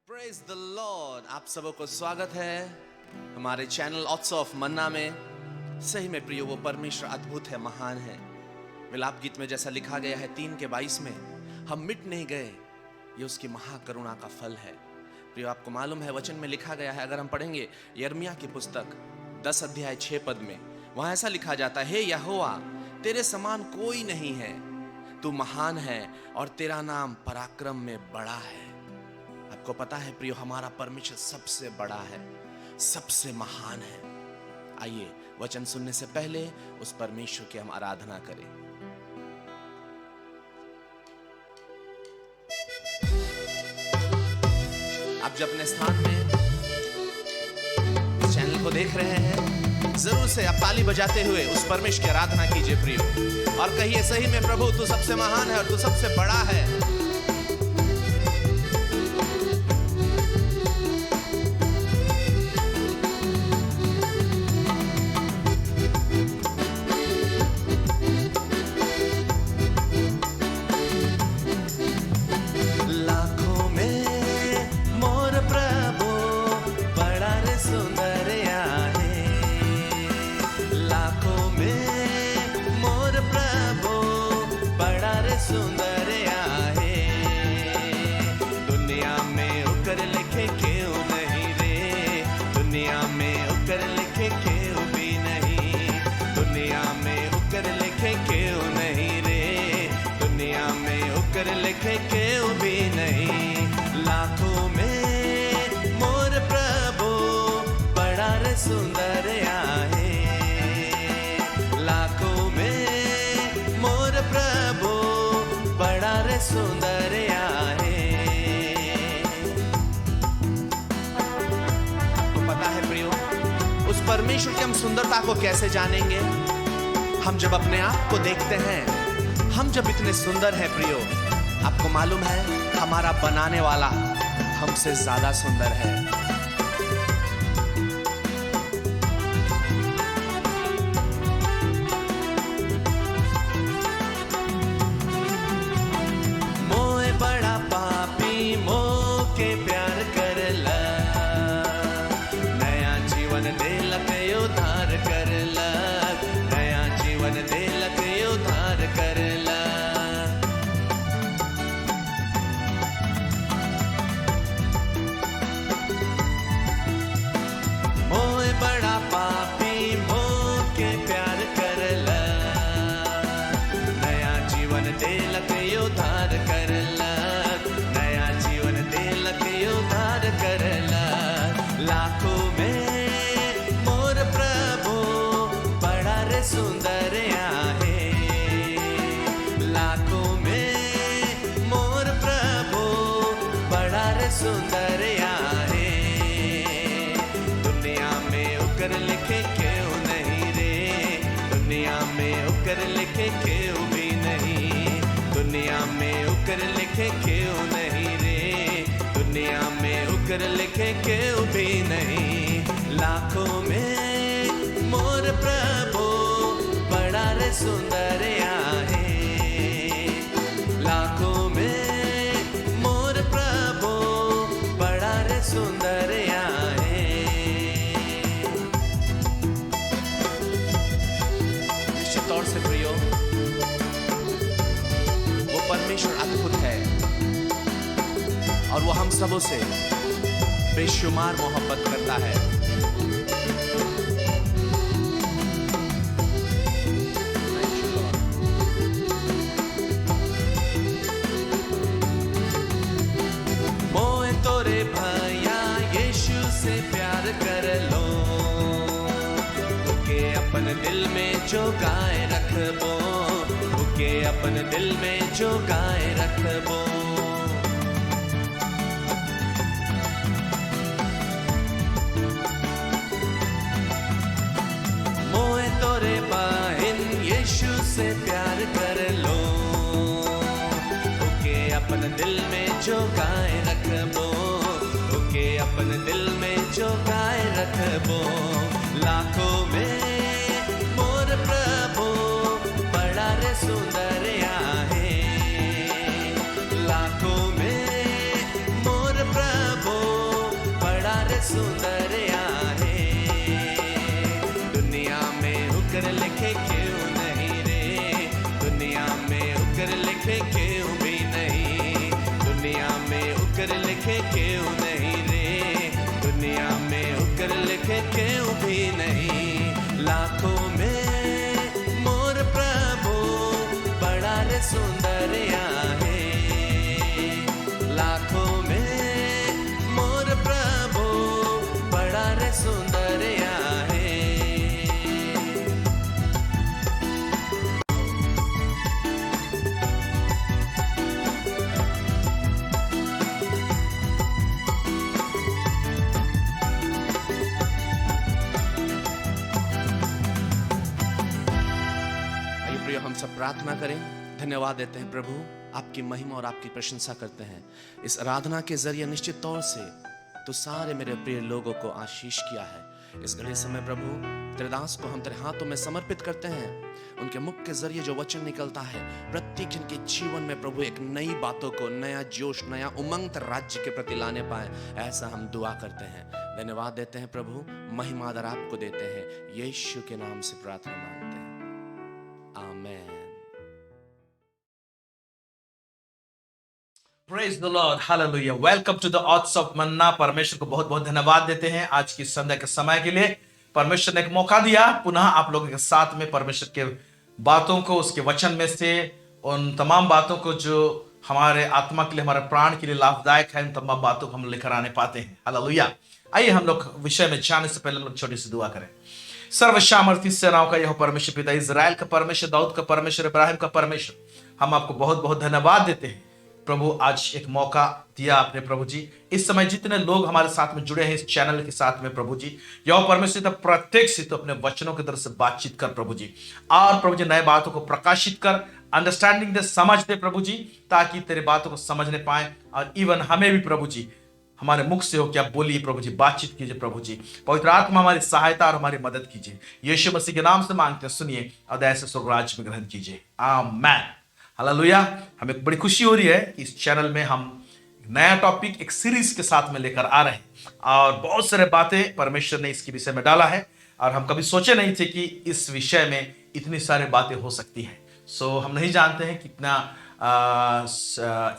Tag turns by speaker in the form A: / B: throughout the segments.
A: Praise the Lord. आप सबों को स्वागत है हमारे चैनल ऑट्स ऑफ मन्ना में। सही में प्रियो, वो परमेश्वर अद्भुत है, महान है। विलाप गीत में जैसा लिखा गया है 3:22 में, हम मिट नहीं गए, ये उसकी महाकरुणा का फल है। प्रियो, आपको मालूम है वचन में लिखा गया है, अगर हम पढ़ेंगे यिर्मयाह की पुस्तक 10 अध्याय 6 पद में, वहां ऐसा लिखा जाता है, हे यहोवा, तेरे समान कोई नहीं है, तू महान है और तेरा नाम पराक्रम में बड़ा है। आपको पता है प्रियो, हमारा परमेश्वर सबसे बड़ा है, सबसे महान है। आइए वचन सुनने से पहले उस परमेश्वर की हम आराधना करें। आप जब अपने स्थान में इस चैनल को देख रहे हैं, जरूर से आप ताली बजाते हुए उस परमेश्वर की आराधना कीजिए प्रियो, और कहिए, सही में प्रभु तू सबसे महान है और तू सबसे बड़ा है।
B: लिखे क्यों भी नहीं, लाखों में मोर प्रभु बड़ा रे सुंदर आहे। लाखों में मोर प्रभु बड़ा रे सुंदर आहे।
A: तो पता है प्रियो, उस परमेश्वर की हम सुंदरता को कैसे जानेंगे? हम जब अपने आप को देखते हैं, हम जब इतने सुंदर हैं प्रियो, आपको मालूम है हमारा बनाने वाला हमसे ज्यादा सुंदर है।
B: मोए बड़ा पापी मोके प्यार करला, नया जीवन देलक उद्धार करला, नया जीवन देलक उद्धार करला। उद्धार करला, नया जीवन देलक उद्धार करला। लाखों में मोर प्रभु बड़ा रे सुंदर आहे। लाखों में मोर प्रभु बड़ा रे सुंदर आहे। दुनिया में उकर लिखे क्यों नहीं रे, दुनिया में उकर लिखे क्यों भी नहीं, दुनिया में उकर लिखे क्यों नहीं रे, दुनिया में उकर लिखे क्यों भी नहीं। लाखों में मोर प्रभु बड़ा रे सुंदर आहे। लाखों में मोर प्रभु बड़ा रे सुंदर आहे।
A: निश्चित तौर से प्रियो, परमेश्वर अद्भुत है और वो हम सबों से बेशुमार मोहब्बत करता है।
B: मोए तोरे भैया यीशु से प्यार कर लो, ओके अपन दिल में जो गाए रखबो, के अपन दिल में जो गाए रखबो। मोए तोरे बहन यीशु से प्यार कर लो, ओके अपन दिल में जो गाए रखबो, ओके अपन दिल में जो गाए रखबो। लाखों में मोर प्रभु बड़ा रे सुंदर आहे। लाखों में मोर प्रभु सुंदर आहे। दुनिया में उकर लिखे क्यों नहीं रे, दुनिया में उकर लिखे क्यों भी नहीं, दुनिया में उकर लिखे क्यों नहीं रे, दुनिया में उकर लिखे क्यों भी नहीं। लाखों में मोर प्रभु बड़ा रे सुंदर आहे, लाखों में मोर प्रभु बड़ा रे सुंदर आहे।
A: आइए प्रिय, हम सब प्रार्थना करें। धन्यवाद देते हैं प्रभु, आपकी महिमा और आपकी प्रशंसा करते हैं। इस आराधना के जरिए निश्चित तौर से तो सारे मेरे प्रिय लोगों को आशीष किया है। इस घड़ी समय प्रभु तेरे दास को हम तेरे हाथों में समर्पित करते हैं। उनके मुख के जरिए जो वचन निकलता है प्रत्येक जन के जीवन में प्रभु एक नई बातों को, नया जोश, नया उमंग तेरे राज्य के प्रति लाने पाए, ऐसा हम दुआ करते हैं। धन्यवाद देते हैं प्रभु, महिमा आदर आपको देते हैं। यीशु के नाम से प्रार्थना मांगते हैं, आमेन।
C: Praise the Lord, hallelujah. Welcome to the Odds of Manna। परमेश्वर को बहुत बहुत धन्यवाद देते हैं आज की संध्या के समय के लिए। परमेश्वर ने एक मौका दिया पुनः आप लोगों के साथ में परमेश्वर के बातों को, उसके वचन में से उन तमाम बातों को जो हमारे आत्मा के लिए, हमारे प्राण के लिए लाभदायक है, उन तमाम बातों को हम लेकर आने पाते हैं। हालेलुया। आइए हम लोग विषय में जाने से पहले हम लोग छोटी सी दुआ करें। सर्वशामर्थी सेनाओं का यह परमेश्वर, पिता इजराइल का परमेश्वर, दाऊद का परमेश्वर, इब्राहिम का परमेश्वर, हम आपको बहुत बहुत धन्यवाद देते हैं प्रभु। आज एक मौका दिया आपने प्रभु जी। इस समय जितने लोग हमारे साथ में जुड़े हैं इस चैनल के साथ में प्रभु जी, यह परमेश्वर तो प्रत्येक से तो अपने वचनों की तरफ से बातचीत कर प्रभु जी, और प्रभु जी नए बातों को प्रकाशित कर, अंडरस्टैंडिंग दे, समझ दे प्रभु जी, ताकि तेरे बातों को समझने पाए। और इवन हमें भी प्रभु जी, हमारे मुख से हो क्या बोलिए प्रभु जी, बातचीत कीजिए प्रभु जी। पवित्र आत्मा हमारी सहायता और हमारी मदद कीजिए। यीशु मसीह के नाम से मांगते हैं, सुनिए और दया से स्वर्ग राज्य में ग्रहण कीजिए, आमीन। हालेलुया। हमें बड़ी खुशी हो रही है कि इस चैनल में हम नया टॉपिक एक सीरीज के साथ में लेकर आ रहे हैं, और बहुत सारे बातें परमेश्वर ने इसके विषय में डाला है, और हम कभी सोचे नहीं थे कि इस विषय में इतनी सारी बातें हो सकती हैं। सो हम नहीं जानते हैं कितना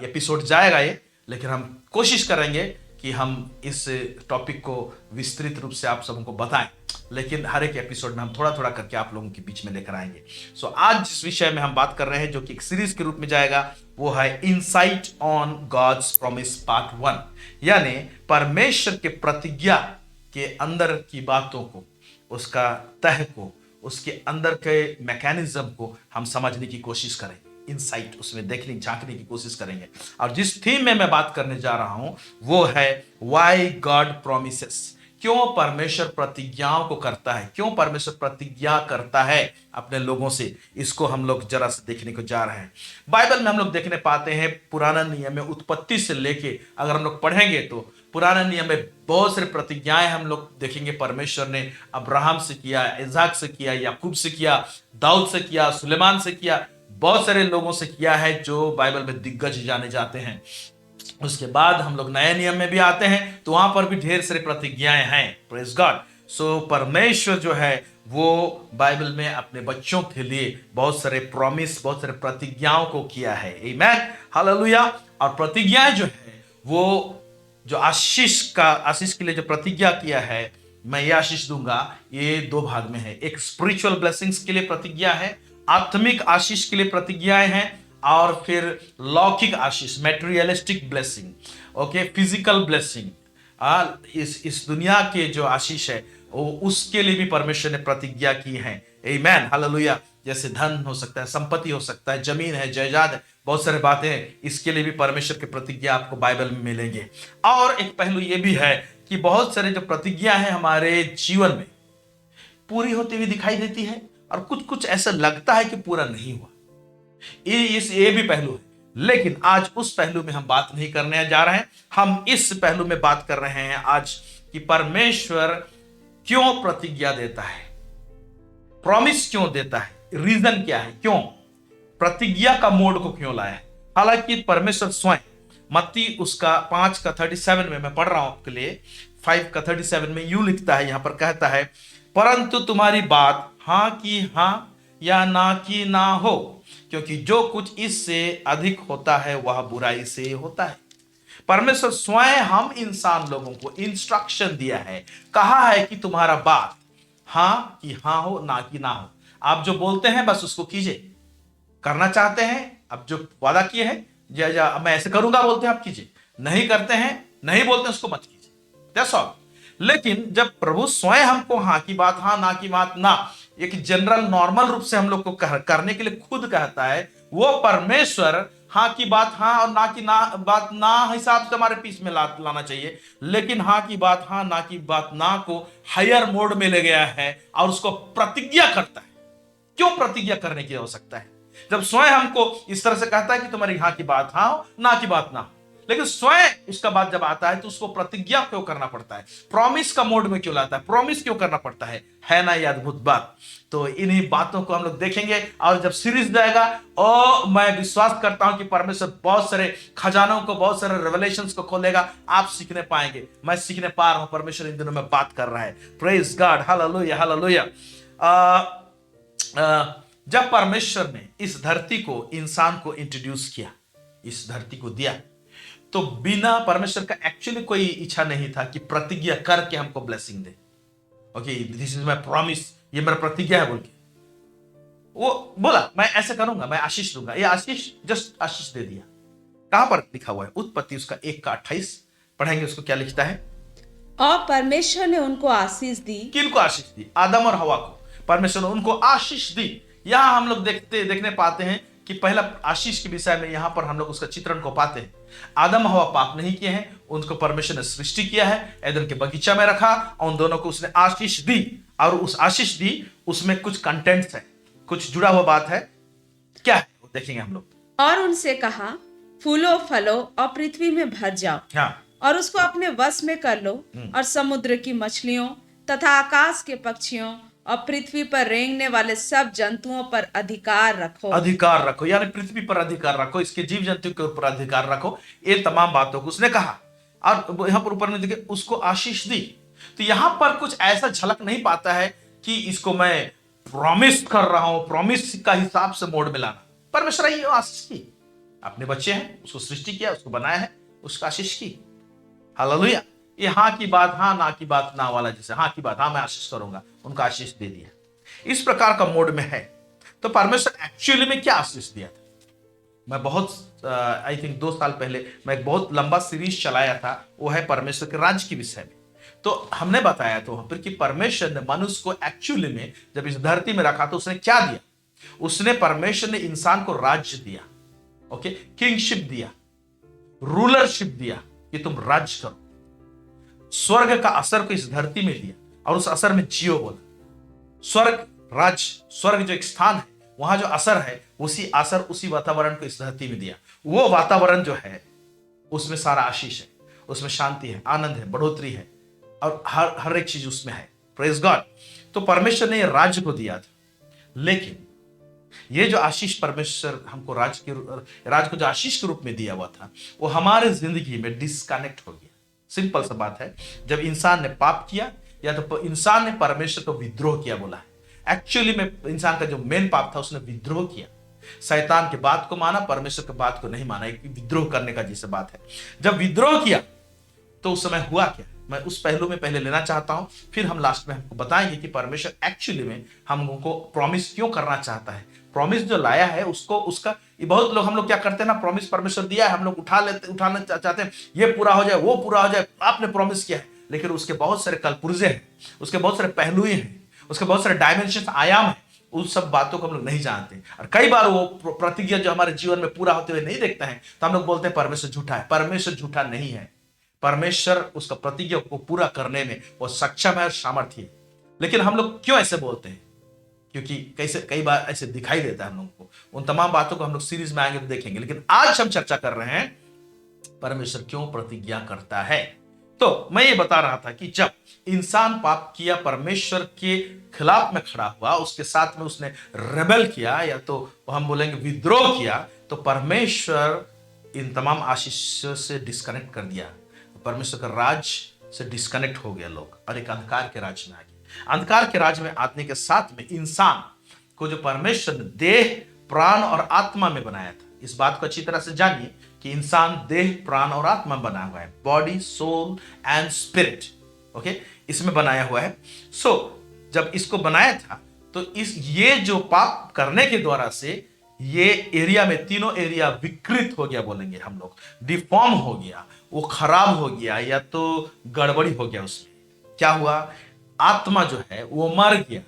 C: एपिसोड जाएगा ये, लेकिन हम कोशिश करेंगे कि हम इस टॉपिक को विस्तृत रूप से आप सबको बताएं, लेकिन हर एक एपिसोड में हम थोड़ा थोड़ा करके आप लोगों के बीच में लेकर आएंगे। सो आज जिस विषय में हम बात कर रहे हैं, जो कि एक सीरीज के रूप में जाएगा, वो है insight on God's promise part 1, यानी परमेश्वर के प्रतिज्ञा के अंदर की बातों को, उसका तह को, उसके अंदर के मैकेनिज्म को हम समझने की कोशिश करेंगे। इनसाइट उसमें देखने, झांकने की कोशिश करेंगे। और जिस थीम में मैं बात करने जा रहा हूं वो है व्हाई गॉड प्रॉमिसेस, क्यों परमेश्वर प्रतिज्ञाओं को करता है, क्यों परमेश्वर प्रतिज्ञा करता है अपने लोगों से। इसको हम लोग जरा से देखने को जा रहे हैं। बाइबल में हम लोग देखने पाते हैं, पुराना नियम में उत्पत्ति से लेके अगर हम लोग पढ़ेंगे तो पुराना नियम में बहुत सारी प्रतिज्ञाएं हम लोग देखेंगे। परमेश्वर ने अब्राहम से किया, इसाक से किया, याकूब से किया, दाऊद से किया, सुलेमान से किया, बहुत सारे लोगों से किया है जो बाइबल में दिग्गज जाने जाते हैं। उसके बाद हम लोग नए नियम में भी आते हैं तो वहां पर भी ढेर सारी प्रतिज्ञाएं हैं। Praise God. सो परमेश्वर जो है वो बाइबल में अपने बच्चों के लिए बहुत सारे प्रॉमिस, बहुत सारे प्रतिज्ञाओं को किया है। आमीन, हालेलुया। और प्रतिज्ञाएं जो है वो जो आशीष के लिए जो प्रतिज्ञा किया है, मैं ये आशीष दूंगा, ये दो भाग में है। एक स्पिरिचुअल ब्लेसिंग्स के लिए प्रतिज्ञा है, आत्मिक आशीष के लिए प्रतिज्ञाएं हैं, और फिर लौकिक आशीष, materialistic blessing, okay, physical blessing, इस दुनिया के जो आशीष है वो उसके लिए भी परमेश्वर ने प्रतिज्ञा की है। आमीन, हालेलुया। जैसे धन हो सकता है, संपत्ति हो सकता है, जमीन है, जायदाद है, बहुत सारे बातें हैं, इसके लिए भी परमेश्वर की प्रतिज्ञा आपको बाइबल में मिलेंगे। और एक पहलू ये भी है कि बहुत सारे जो प्रतिज्ञा है हमारे जीवन में पूरी होती हुई दिखाई देती है, और कुछ कुछ ऐसा लगता है कि पूरा नहीं हुआ। ये भी पहलू है, लेकिन आज उस पहलू में हम बात नहीं करने जा रहे हैं। हम इस पहलू में बात कर रहे हैं आज कि परमेश्वर क्यों प्रतिज्ञा देता है, प्रॉमिस क्यों देता है, रीजन क्या है, क्यों प्रतिज्ञा का मोड को क्यों लाया है। हालांकि परमेश्वर स्वयं, मत्ती उसका 5:37 में मैं पढ़ रहा हूं आपके लिए, 5 का 37 में यूं लिखता है, यहां पर कहता है, परंतु तुम्हारी बात हाँ की हाँ या ना की ना हो, क्योंकि जो कुछ इससे अधिक होता है वह बुराई से होता है। परमेश्वर स्वयं हम इंसान लोगों को इंस्ट्रक्शन दिया है, कहा है कि तुम्हारा बात हाँ कि हाँ हो, ना कि ना हो। आप जो बोलते हैं बस उसको कीजिए, करना चाहते हैं, अब जो वादा किए हैं मैं ऐसे करूंगा बोलते हैं आप कीजिए, नहीं करते हैं, नहीं बोलते हैं, उसको मत कीजिए, दैट्स ऑल। लेकिन जब प्रभु स्वयं हमको हाँ की बात हाँ, ना की बात ना, एक जनरल नॉर्मल रूप से हम लोग को करने के लिए खुद कहता है, वो परमेश्वर हाँ की बात हाँ और ना की ना बात ना हिसाब से हमारे पीछ में लाना चाहिए, लेकिन हाँ की बात हाँ, ना की बात ना को हायर मोड में ले गया है और उसको प्रतिज्ञा करता है। क्यों प्रतिज्ञा करने की आवश्यकता है? जब स्वयं हमको इस तरह से कहता है कि तुम्हारी हाँ की बात हाँ हो, ना की बात ना हो, लेकिन स्वयं उसका बात जब आता है तो उसको प्रतिज्ञा क्यों करना पड़ता है? प्रॉमिस का मोड में क्यों लाता है? प्रॉमिस क्यों करना पड़ता है ना? ये अद्भुत बात। तो इन्हीं बातों को हम लोग देखेंगे और जब सीरीज जाएगा, और मैं विश्वास करता हूं कि परमेश्वर बहुत सारे खजानों को, बहुत सारे रेवलेशंस को खोलेगा, आप सीखने पाएंगे। मैं सीखने पा रहा हूं, परमेश्वर इन दिनों में बात कर रहा है। Praise God, hallelujah hallelujah. जब परमेश्वर ने इस धरती को, इंसान को इंट्रोड्यूस किया, इस धरती को दिया, तो बिना परमेश्वर का एक्चुअली कोई इच्छा नहीं था कि प्रतिज्ञा करके हमको blessing they. Okay, this is my promise, ये मेरा प्रतिज्ञा है बोल के वो बोला मैं ऐसे करूंगा, मैं आशीष दूंगा। ये आशीष जस्ट आशीष दे दिया। कहां पर लिखा हुआ है? उत्पत्ति उसका 1 का 28 पढ़ेंगे, उसको क्या लिखता है?
D: और परमेश्वर ने उनको आशीष दी।
C: किनको आशीष दी? आदम और हवा को परमेश्वर ने उनको आशीष दी। यहां हम लोग देखने पाते हैं कि पहला आशीष के विषय में यहां पर हम लोग उसका चित्रण को पाते हैं। आदम हवा पाप नहीं किए हैं, उनको परमेश्वर ने सृष्टि किया है, एदन के बगीचा में रखा और उन दोनों को उसने आशीष दी। और उस आशीष दी उसमें कुछ कंटेंट्स है, कुछ जुड़ा हुआ बात है। क्या है वो देखेंगे हम लोग।
D: और उनसे कहा, फूलो फलो और पृथ्वी में भर जाओ,
C: हाँ,
D: और उसको अपने वश में कर लो, और समुद्र की मछलियों तथा आकाश के पक्षियों और पृथ्वी पर रेंगने वाले सब जंतुओं पर अधिकार रखो।
C: अधिकार रखो, यानी पृथ्वी पर अधिकार रखो, इसके जीव जंतु के ऊपर अधिकार रखो। ये तमाम बातों को उसने कहा। और यहां पर ऊपर में देखिए, उसको आशीष दी। तो यहां पर कुछ ऐसा झलक नहीं पाता है कि इसको मैं प्रॉमिस कर रहा हूं, प्रॉमिस का हिसाब से मोड में लाना। परमेश्वर ही आशीष की, अपने बच्चे हैं, उसको सृष्टि किया, उसको बनाया है, उसका आशीष की। हालेलुया। ये हाँ की बात हाँ, ना की बात ना वाला, जैसे हाँ की बात हाँ मैं आशीष करूंगा, उनका आशीष दे दिया। इस प्रकार का मोड में है। तो परमेश्वर एक्चुअली में क्या आशीष दिया था? मैं बहुत आई थिंक 2 साल पहले मैं एक बहुत लंबा सीरीज चलाया था, वो है परमेश्वर के राज्य के विषय में। तो हमने बताया तो वहां पर कि परमेश्वर ने मनुष्य को एक्चुअली में जब इस धरती में रखा तो उसने क्या दिया? उसने, परमेश्वर ने इंसान को राज्य दिया। ओके, किंगशिप दिया, रूलरशिप दिया कि तुम राज्य करो। स्वर्ग का असर को इस धरती में दिया और उस असर में जियो बोला। स्वर्ग राज्य, स्वर्ग जो एक स्थान है, वहां जो असर है, उसी असर, उसी वातावरण को इस धरती में दिया। वो वातावरण जो है उसमें सारा आशीष है, उसमें शांति है, आनंद है, बढ़ोतरी है, और हर एक चीज उसमें है। Praise God. तो परमेश्वर ने ये राज्य को दिया था, लेकिन ये जो आशीष परमेश्वर हमको राज्य को जो आशीष के रूप में दिया हुआ था, वो हमारे जिंदगी में डिस्कनेक्ट हो गया। सिंपल सा बात है, जब इंसान ने पाप किया या तो इंसान ने परमेश्वर को विद्रोह किया बोला है। एक्चुअली में इंसान का जो मेन पाप था, उसने विद्रोह किया, शैतान की बात को माना, परमेश्वर की बात को नहीं माना। एक विद्रोह करने का जैसे बात है। जब विद्रोह किया तो उस समय हुआ क्या, मैं उस पहलू में पहले लेना चाहता हूं, फिर हम लास्ट में हमको बताएंगे कि परमेश्वर एक्चुअली में हमको प्रॉमिस क्यों करना चाहता है। प्रॉमिस जो लाया है उसको, उसका बहुत लोग, हम लोग क्या करते हैं ना, प्रॉमिस परमेश्वर दिया है, हम लोग उठाना चाहते हैं, ये पूरा हो जाए, वो पूरा हो जाए, आपने प्रॉमिस किया है, लेकिन उसके बहुत सारे कलपुर्जे हैं, उसके बहुत सारे पहलू हैं, उसके बहुत सारे डायमेंशन, आयाम है। उन सब बातों को हम लोग नहीं जानते, और कई बार वो प्रतिज्ञा जो हमारे जीवन में पूरा होते हुए नहीं देखते हैं, तो हम लोग बोलते हैं परमेश्वर झूठा है। परमेश्वर झूठा नहीं है। परमेश्वर उसका प्रतिज्ञा को पूरा करने में वो सक्षम है और सामर्थ्य है। लेकिन हम लोग क्यों ऐसे बोलते हैं? क्योंकि कई बार ऐसे दिखाई देता है हम लोगों को। उन तमाम बातों को हम लोग सीरीज में आएंगे तो देखेंगे, लेकिन आज हम चर्चा कर रहे हैं परमेश्वर क्यों प्रतिज्ञा करता है। तो मैं ये बता रहा था कि जब इंसान पाप किया, परमेश्वर के खिलाफ में खड़ा हुआ, उसके साथ में उसने रेबेल किया, या तो हम बोलेंगे विद्रोह किया, तो परमेश्वर इन तमाम आशीषों से डिस्कनेक्ट कर दिया। परमेश्वर का राज से डिस्कनेक्ट हो गया लोग और एक अंधकार के राज्य में आ गए। अंधकार के राज्य में आने के साथ में इंसान को जो परमेश्वर ने देह, प्राण और आत्मा में बनाया था, इस बात को अच्छी तरह से जानिए कि इंसान देह, प्राण और आत्मा में बना हुआ है, body, soul and spirit. Okay, इसमें बनाया हुआ है। जब इसको बनाया था तो ये जो पाप करने के द्वारा से ये एरिया में, तीनों एरिया विकृत हो गया, बोलेंगे हम लोग, डिफॉर्म हो गया, वो खराब हो गया या तो गड़बड़ी हो गया। उसमें क्या हुआ, आत्मा जो है वो मर गया।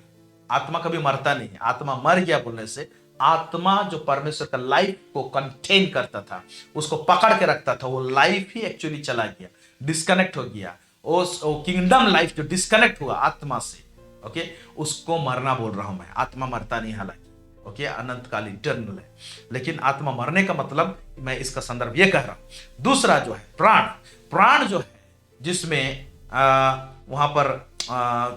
C: आत्मा कभी मरता नहीं है, आत्मा मर गया बोलने से आत्मा जो परमेश्वर का लाइफ को कंटेन करता था, उसको पकड़ के रखता था, वो लाइफ ही एक्चुअली चला गया, डिस्कनेक्ट हो गया। वो किंगडम लाइफ जो डिस्कनेक्ट हुआ आत्मा से, ओके, उसको मरना बोल रहा हूं मैं। आत्मा मरता नहीं हालांकि, ओके, अनंत काल इटर्नल है, लेकिन आत्मा मरने का मतलब मैं इसका संदर्भ ये कह रहा हूं। दूसरा जो है प्राण, प्राण जो है जिसमें वहां पर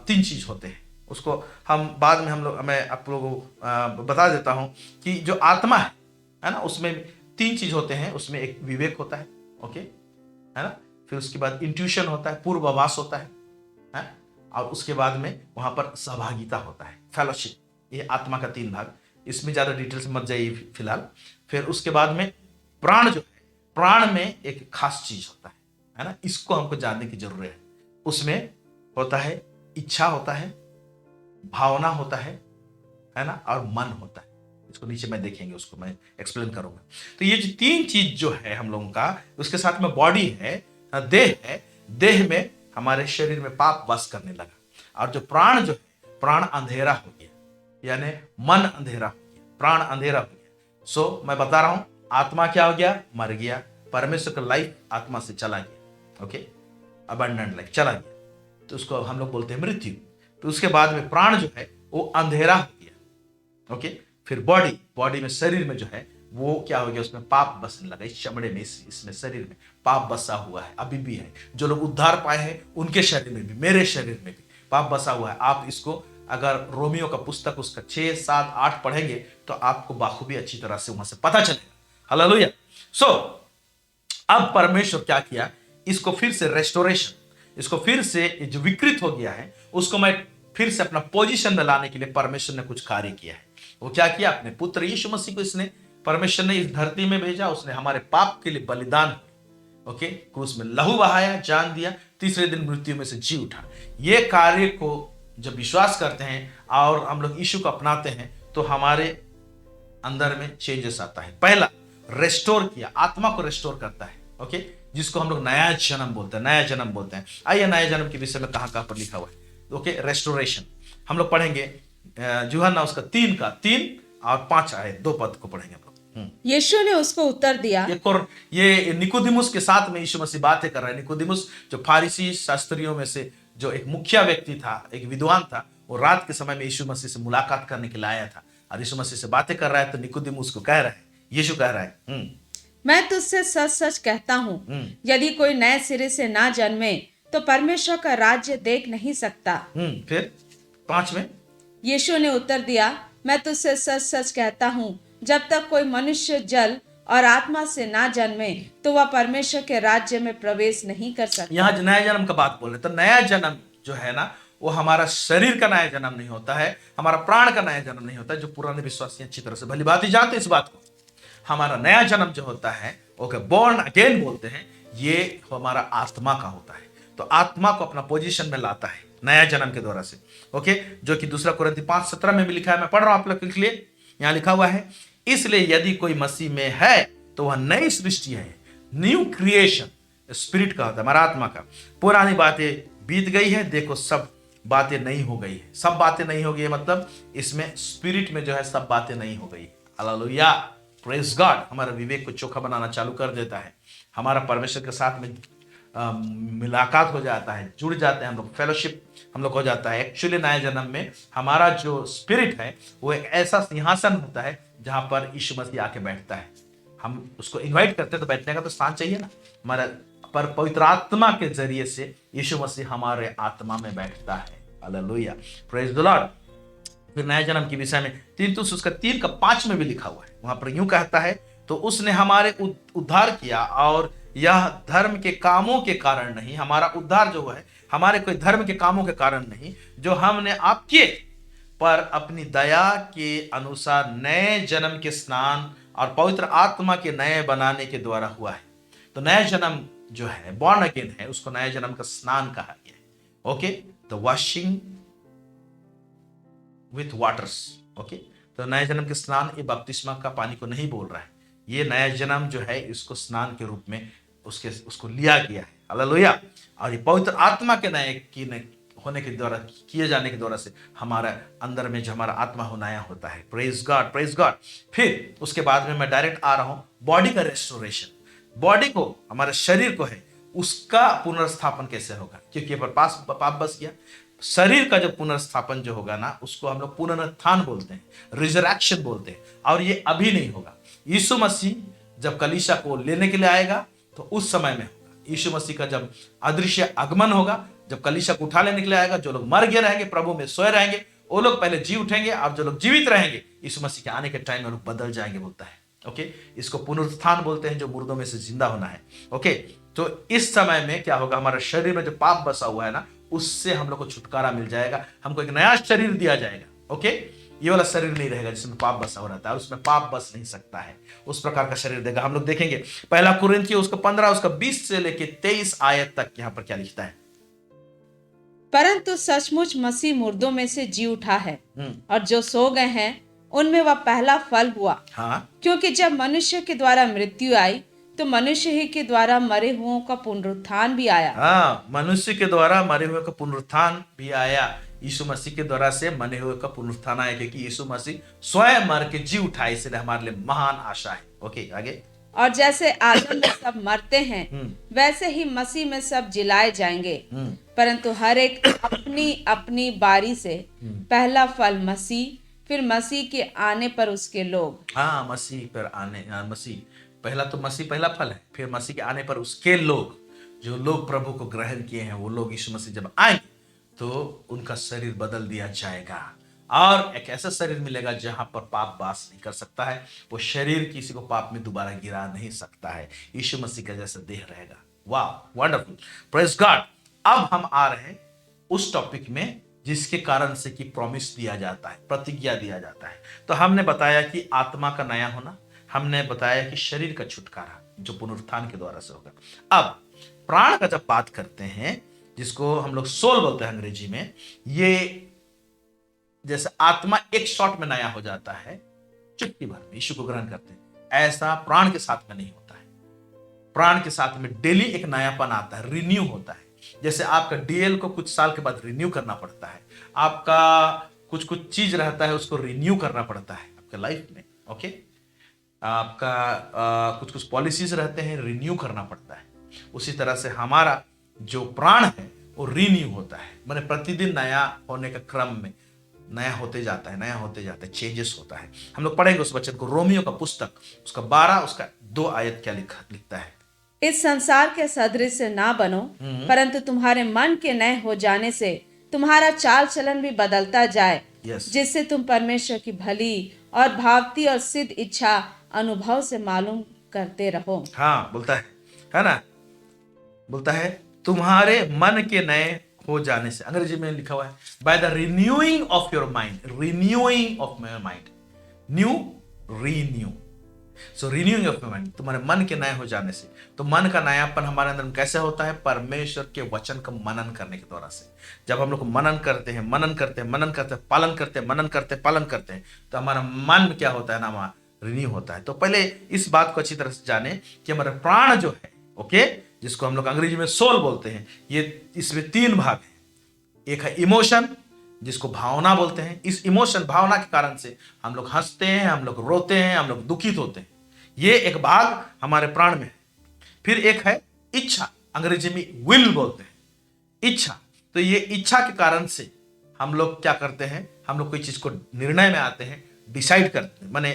C: 3 चीज होते हैं, उसको हम बाद में मैं आप लोगों को बता देता हूं कि जो आत्मा है ना, उसमें 3 चीज होते हैं। उसमें एक विवेक होता है, ओके, है ना, फिर उसके बाद इंट्यूशन होता है, पूर्वाभास होता है, और उसके बाद में वहां पर सहभागिता होता है, फेलोशिप। ये आत्मा का 3 भाग, इसमें ज्यादा डिटेल्स मत जाइए फिलहाल। फिर उसके बाद में प्राण जो है, प्राण में एक खास चीज होता है ना, इसको हमको जानने की जरूरत है। उसमें होता है इच्छा, होता है भावना, होता है ना, और मन होता है। इसको नीचे में देखेंगे, उसको मैं एक्सप्लेन करूंगा। तो ये जो 3 चीज जो है हम लोगों का, उसके साथ में बॉडी है, देह है, देह में हमारे शरीर में पाप बस करने लगा। और जो प्राण जो है, प्राण अंधेरा हो गया, यानी मन अंधेरा हो गया, प्राण अंधेरा हो गया। मैं बता रहा हूं, आत्मा क्या हो गया, मर गया, परमेश्वर का लाइफ आत्मा से चला गया, ओके, अबंडेंट लाइफ चला गया, तो उसको हम लोग बोलते हैं मृत्यु। तो उसके बाद में प्राण जो है वो अंधेरा हो गया, ओके। फिर बॉडी में, शरीर में जो है वो क्या हो गया, उसमें पाप बसने लगा। इस चमड़े में, इसमें शरीर में पाप बसा हुआ है, अभी भी है। जो लोग उद्धार पाए हैं उनके शरीर में भी, मेरे शरीर में भी पाप बसा हुआ है। आप इसको अगर रोमियो का पुस्तक उसका 6, 7, 8 पढ़ेंगे तो आपको बाखूबी अच्छी तरह से वहां से पता चलेगा। हालेलुया। अब परमेश्वर क्या किया, इसको फिर से रेस्टोरेशन, इसको फिर से जो विकृत हो गया है उसको मैं फिर से अपना पोजीशन में लाने के लिए परमेश्वर ने कुछ कार्य किया है। वो क्या किया, अपने पुत्र यीशु मसीह को इसने, परमेश्वर ने इस धरती में भेजा। उसने हमारे पाप के लिए बलिदान, ओके, क्रूस में लहू बहाया, जान दिया, तीसरे दिन मृत्यु में से जी उठा। ये कार्य को जब विश्वास करते हैं और हम लोग यीशु को अपनाते हैं तो हमारे अंदर में चेंजेस आता है। पहला, रेस्टोर किया, आत्मा को रेस्टोर करता है, ओके, जिसको हम लोग नया जन्म बोलते हैं, नया जन्म बोलते हैं। आइए नया जन्म के विषय में कहां पर लिखा हुआ है, ओके, रेस्टोरेशन हम लोग पढ़ेंगे यूहन्ना उसका 3 और 5 आए, 2 पद को पढ़ेंगे हम लोग।
D: यीशु ने उसको उत्तर दिया,
C: ये निकोदिमुस के साथ में यीशु मसीह बातें कर रहा है। निकोदिमुस जो फारिसी शास्त्रियों में से जो एक मुखिया व्यक्ति था, एक विद्वान था, वो रात के समय में यीशु मसीह से मुलाकात करने के लिए आया था और यीशु मसीह से बातें कर रहा है। तो निकोदिमुस को कह रहा है, यीशु कह रहा है,
D: मैं तुझसे सच सच कहता हूँ, यदि कोई नए सिरे से ना जन्मे तो परमेश्वर का राज्य देख नहीं सकता।
C: फिर 5 में
D: यीशु ने उत्तर दिया, मैं तुझसे सच सच कहता हूँ, जब तक कोई मनुष्य जल और आत्मा से ना जन्मे तो वह परमेश्वर के राज्य में प्रवेश नहीं कर सकता।
C: यहाँ नया जन्म का बात बोल रहे, तो नया जन्म जो है ना, वो हमारा शरीर का नया जन्म नहीं होता है, हमारा प्राण का नया जन्म नहीं होता है। जो पुराने विश्वासी अच्छी तरह से भली बात ही जानते इस बात को। हमारा नया जन्म जो होता है, ओके, बोर्न अगेन बोलते हैं, ये हमारा आत्मा का होता है। तो आत्मा को अपना पोजीशन में लाता है नया जन्म के द्वारा से, ओके, जो कि 2 कुरिन्थी 5:17 में भी लिखा है। मैं पढ़ रहा हूं आप लोग के लिए, यहां लिखा हुआ है, इसलिए यदि कोई मसीह में है तो वह नई सृष्टि है, न्यू क्रिएशन, स्पिरिट का होता है, हमारा आत्मा का। पुरानी बातें बीत गई है, देखो सब बातें नई हो गई है। सब बातें नई हो गई है मतलब इसमें स्पिरिट में जो है सब बातें नई हो गई। Hallelujah, praise God. हमारा विवेक को चोखा बनाना चालू कर देता है, हमारा परमेश्वर के साथ में मुलाकात हो जाता है, जुड़ जाते हैं हम लोग, फेलोशिप हम लोग हो जाता है। एक्चुअली नए जन्म में हमारा जो स्पिरिट है वो एक ऐसा सिंहासन होता है जहां पर यीशु मसीह आके बैठता है। हम उसको इनवाइट करते हैं तो बैठने का तो स्थान चाहिए ना, हमारा पर पवित्र आत्मा के जरिए से यीशु मसीह हमारे आत्मा में बैठता है। Hallelujah, praise the Lord. फिर नए जन्म के विषय में तीतुस उसका 3:5 में भी लिखा हुआ है, वहां पर यूं कहता है, तो उसने हमारे उद्धार किया और यह धर्म के कामों के कारण नहीं, हमारा उद्धार जो है हमारे कोई धर्म के कामों के कारण नहीं जो हमने आप किए, पर अपनी दया के अनुसार नए जन्म के स्नान और पवित्र आत्मा के नए बनाने के द्वारा हुआ है। तो नया जन्म जो है, बॉर्न अगेन है, उसको नए जन्म का स्नान कहा गया है। Okay, the washing with waters. Okay, तो नए जन्म के स्नान ये बपतिस्मा का पानी को नहीं बोल रहा है, ये नया जन्म जो है इसको स्नान के रूप में उसको लिया गया है। हालेलुया। और ये पवित्र आत्मा के नए होने के द्वारा, किए जाने के द्वारा से हमारा अंदर में जो हमारा आत्मा हो नया होता है। Praise God, praise God. फिर उसके बाद में मैं डायरेक्ट आ रहा हूं बॉडी का रेस्टोरेशन। बॉडी को, हमारे शरीर को है, उसका पुनर्स्थापन कैसे होगा, क्योंकि पाप बस गया। शरीर का जो पुनर्स्थापन जो होगा ना, उसको हम लोग पुनरुत्थान बोलते हैं, रिजरेक्शन बोलते हैं, और ये अभी नहीं होगा। यीशु मसीह जब कलीसिया को लेने के लिए आएगा तो उस समय में होगा। यीशु मसीह का जब अदृश्य आगमन होगा, जब कलीसिया को उठा लेने के लिए आएगा, जो लोग मर गए रहेंगे प्रभु में सोए रहेंगे, वो लोग पहले जी उठेंगे, और जो लोग जीवित रहेंगे यीशु मसीह के आने के टाइम में लोग बदल जाएंगे, बोलता है। ओके, इसको पुनरुत्थान बोलते हैं, जो मुर्दों में से जिंदा होना है। ओके, तो इस समय में क्या होगा, हमारे शरीर में जो पाप बसा हुआ है ना, उससे हम लोग को छुटकारा मिल जाएगा, हमको एक नया शरीर दिया जाएगा। ओके, ये वाला शरीर नहीं रहेगा जिसमें पाप बसा हुआ रहता है, उसमें पाप बस नहीं सकता है, उस प्रकार का शरीर देगा। हम लोग देखेंगे पहला कुरिन्थियों उसका 15 उसका 20 से लेके 23 आयत तक यहाँ पर क्या लिखता है।
D: परंतु सचमुच मसीह मुर्दों में से जी उठा है, और जो सो गए हैं उनमें वह पहला फल हुआ।
C: हाँ,
D: क्योंकि जब मनुष्य के द्वारा मृत्यु आई तो मनुष्य ही के द्वारा मरे हुओं का पुनरुत्थान भी आया।
C: हाँ, मनुष्य के द्वारा मरे हुए का पुनरुत्थान भी आया। यीशु मसीह के द्वारा से मरे हुए का पुनरुत्थान आया, क्योंकि यीशु मसीह स्वयं मर के जी उठा, इसलिए हमारे लिए महान आशा है। ओके, आगे।
D: और जैसे आदम में सब मरते हैं वैसे ही मसीह में सब जिलाए जाएंगे, परंतु हर एक अपनी अपनी बारी से, पहला फल मसीह, फिर मसीह के आने पर उसके लोग।
C: हाँ, मसीह पर आने, मसीह पहला, तो मसीह पहला फल है, फिर मसीह के आने पर उसके लोग, जो लोग प्रभु को ग्रहण किए हैं, वो लोग यीशु मसीह जब आएंगे तो उनका शरीर बदल दिया जाएगा, और एक ऐसा शरीर मिलेगा जहां पर पाप वास नहीं कर सकता है। वो शरीर किसी को पाप में दोबारा गिरा नहीं सकता है, यीशु मसीह का जैसा देह रहेगा। वाह, वंडरफुल, प्रेज गॉड। अब हम आ रहे हैं उस टॉपिक में जिसके कारण से कि प्रॉमिस दिया जाता है, प्रतिज्ञा दिया जाता है। तो हमने बताया कि आत्मा का नया होना, हमने बताया कि शरीर का छुटकारा जो पुनरुत्थान के द्वारा से होगा। अब प्राण का जब बात करते हैं, जिसको हम लोग सोल बोलते हैं अंग्रेजी में, ये जैसे आत्मा एक शॉट में नया हो जाता है, चुटकी भर में यीशु को ग्रहण करते हैं, ऐसा प्राण के साथ में नहीं होता है। प्राण के साथ में डेली एक नयापन आता है, रिन्यू होता है। जैसे आपका डीएल को कुछ साल के बाद रिन्यू करना पड़ता है, आपका कुछ कुछ चीज रहता है उसको रिन्यू करना पड़ता है आपके लाइफ में। ओके, आपका कुछ कुछ पॉलिसीज रहते हैं, रिन्यू करना पड़ता है। उसी तरह से हमारा जो प्राण है वो रिन्यू होता है, माने प्रतिदिन नया होने का क्रम में नया होते जाता है, नया होते जाता है, चेंजेस होता है। हम लोग पढ़ेंगे उस वचन को, रोमियो का पुस्तक उसका 12 उसका 2 आयत क्या लिखता है।
D: इस संसार के सदृश से ना बनो, परंतु तुम्हारे मन के नए हो जाने से तुम्हारा चाल चलन भी बदलता जाए, जिससे तुम परमेश्वर की भली और भावती और सिद्ध इच्छा अनुभव से मालूम करते रहो।
C: हाँ, बोलता है ना, बोलता है तुम्हारे मन के नए हो जाने से, अंग्रेजी में लिखा हुआ है by the renewing of your mind, renewing of your mind, new renew, so renewing of your mind, तुम्हारे मन के नए हो जाने से। तो मन का नयापन हमारे अंदर कैसे होता है? परमेश्वर के वचन का मनन करने के द्वारा से। जब हम लोग मनन करते हैं, पालन करते हैं, पालन करते हैं, तो हमारा मन क्या होता है ना, हमारा रिन्यू होता है। तो पहले इस बात को अच्छी तरह से जाने कि हमारा प्राण जो है, ओके, जिसको हम लोग अंग्रेजी में सोल बोलते हैं, ये इसमें 3 भाग है। एक है इमोशन, जिसको भावना बोलते हैं। इस इमोशन, भावना के कारण से हम लोग हंसते हैं, हम लोग रोते हैं, हम लोग दुखित होते हैं, ये एक भाग हमारे प्राण में है। फिर एक है इच्छा, अंग्रेजी में विल बोलते हैं, इच्छा। तो ये इच्छा के कारण से हम लोग क्या करते हैं, हम लोग कोई चीज को निर्णय में आते हैं, डिसाइड करते हैं, माने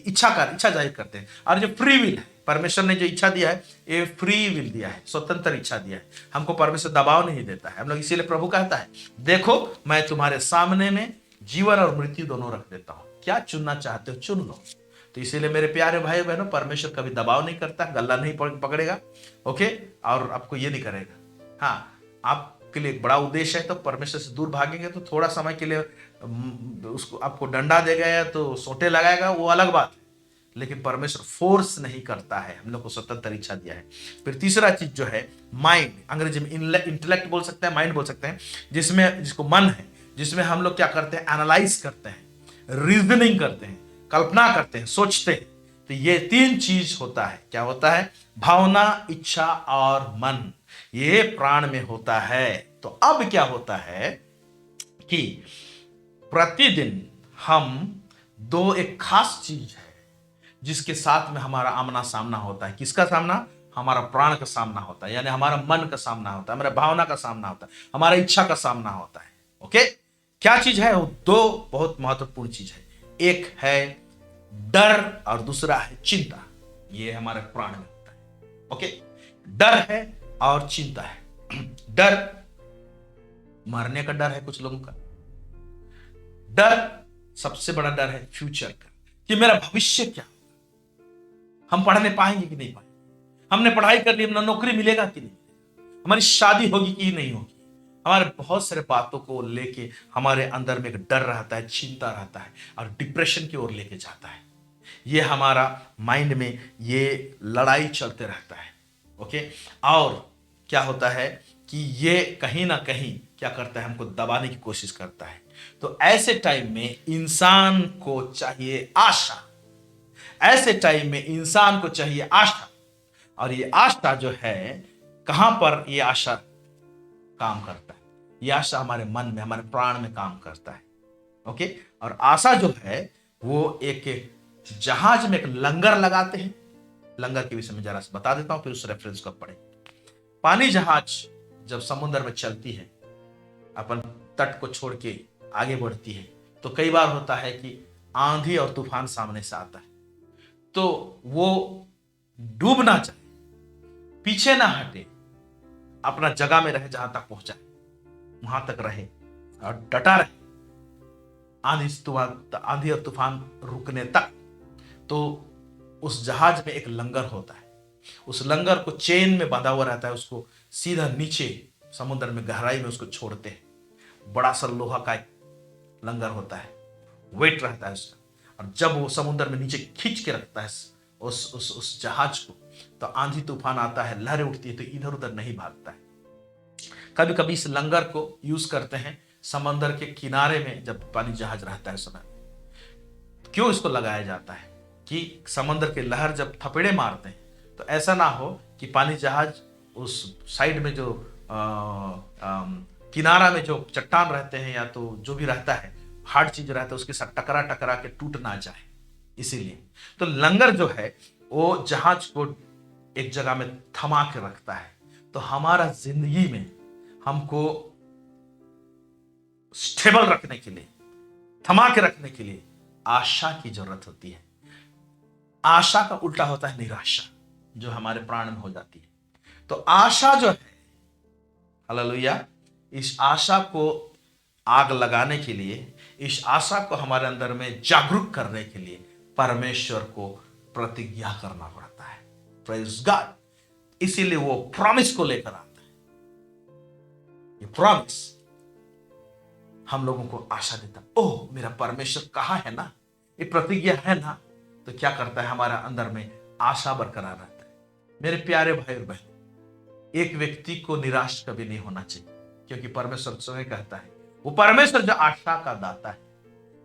C: इच्छा जाहिर करते हैं। और जो फ्री विल है, परमेश्वर ने जो इच्छा दिया है, ये फ्री विल दिया है, स्वतंत्र इच्छा दिया है। हमको परमेश्वर दबाव नहीं देता है। हम लोग इसीलिए प्रभु कहता है, देखो मैं तुम्हारे सामने में जीवन और मृत्यु दोनों रख देता हूं, क्या चुनना चाहते हो चुन लो। तो इसीलिए मेरे प्यारे भाई बहनों, परमेश्वर कभी दबाव नहीं करता, गला नहीं पकड़ेगा, ओके, और आपको ये नहीं करेगा। हाँ, आपके लिए एक बड़ा उद्देश्य है, तो परमेश्वर से दूर भागेंगे तो थोड़ा समय के लिए उसको आपको डंडा देगा या तो सोटे लगाएगा, वो अलग बात है, लेकिन परमेश्वर फोर्स नहीं करता है, हम लोग को स्वतंत्र इच्छा दिया है। फिर तीसरा चीज जो है माइंड, अंग्रेजी में इंटेलेक्ट बोल सकते हैं, माइंड बोल सकते हैं, जिसको मन है, जिसमें हम लोग क्या करते हैं, एनालाइज करते हैं, रीजनिंग करते हैं, कल्पना करते हैं, सोचते हैं। तो ये 3 चीज होता है। क्या होता है? भावना, इच्छा और मन, ये प्राण में होता है। तो अब क्या होता है कि प्रतिदिन हम एक खास चीज है जिसके साथ में हमारा आमना सामना होता है। किसका सामना? हमारा प्राण का सामना होता है, यानी हमारा मन का सामना होता है, हमारा भावना का सामना होता है, हमारा इच्छा का सामना होता है। ओके, क्या चीज है वो? 2 बहुत महत्वपूर्ण चीज है। एक है डर और दूसरा है चिंता। ये हमारे प्राण में होता है। ओके, डर है और चिंता है। डर, मरने का डर है कुछ लोगों का। डर, सबसे बड़ा डर है फ्यूचर का, कि मेरा भविष्य क्या, हम पढ़ने पाएंगे कि नहीं पाएंगे, हमने पढ़ाई कर ली, हमें नौकरी मिलेगा कि नहीं, हमारी शादी होगी कि नहीं होगी। हमारे बहुत सारे बातों को लेके हमारे अंदर में एक डर रहता है, चिंता रहता है, और डिप्रेशन की ओर लेके जाता है। ये हमारा माइंड में ये लड़ाई चलते रहता है। ओके, और क्या होता है कि ये कहीं ना कहीं क्या करता है, हमको दबाने की कोशिश करता है। तो ऐसे टाइम में इंसान को चाहिए आशा, ऐसे टाइम में इंसान को चाहिए आशा। और ये आशा जो है, कहां पर ये आशा काम करता है? ये आशा हमारे मन में, हमारे प्राण में काम करता है। ओके, और आशा जो है वो एक जहाज में एक लंगर लगाते हैं। लंगर के विषय में जरा से बता देता हूं, फिर उस रेफरेंस को पढ़ें। पानी जहाज जब समुद्र में चलती है, अपन तट को छोड़ के आगे बढ़ती है, तो कई बार होता है कि आंधी और तूफान सामने से आता है, तो वो डूब ना जाए, पीछे ना हटे, अपना जगह में रहे, जहां तक पहुंचा वहां तक रहे और डटा रहे आंधी और तूफान रुकने तक। तो उस जहाज में एक लंगर होता है, उस लंगर को चेन में बांधा हुआ रहता है, उसको सीधा नीचे समुद्र में गहराई में उसको छोड़ते हैं। बड़ा सा लोहा का एक लंगर होता है, वेट रहता है उसका, और जब वो समुद्र में नीचे खींच के रखता है उस जहाज को, तो आंधी तूफान आता है, लहरें उठती है, तो इधर उधर नहीं भागता है। कभी कभी इस लंगर को यूज करते हैं समंदर के किनारे में, जब पानी जहाज रहता है समय। क्यों इसको लगाया जाता है? कि समंदर के लहर जब थपेड़े मारते हैं, तो ऐसा ना हो कि पानी जहाज उस साइड में जो किनारा में जो चट्टान रहते हैं या तो जो भी रहता है, हार्ड चीज रहता है, उसके साथ टकरा टकरा के टूट ना जाए, इसीलिए। तो लंगर जो है वो जहाज को एक जगह में थमा के रखता है। तो हमारा जिंदगी में हमको स्टेबल रखने के लिए, थमा के रखने के लिए आशा की जरूरत होती है। आशा का उल्टा होता है निराशा, जो हमारे प्राण में हो जाती है। तो आशा जो है, हालेलुया, इस आशा को आग लगाने के लिए, इस आशा को हमारे अंदर में जागरूक करने के लिए परमेश्वर को प्रतिज्ञा करना पड़ता है। Praise God. इसीलिए वो प्रॉमिस को लेकर आता है। ये प्रॉमिस हम लोगों को आशा देता, ओह मेरा परमेश्वर कहाँ है ना, ये प्रतिज्ञा है ना, तो क्या करता है, हमारा अंदर में आशा बरकरार रहता है। मेरे प्यारे भाई और बहन, एक व्यक्ति को निराश कभी नहीं होना चाहिए, क्योंकि परमेश्वर स्वयं कहता है, वो परमेश्वर जो आशा का दाता है,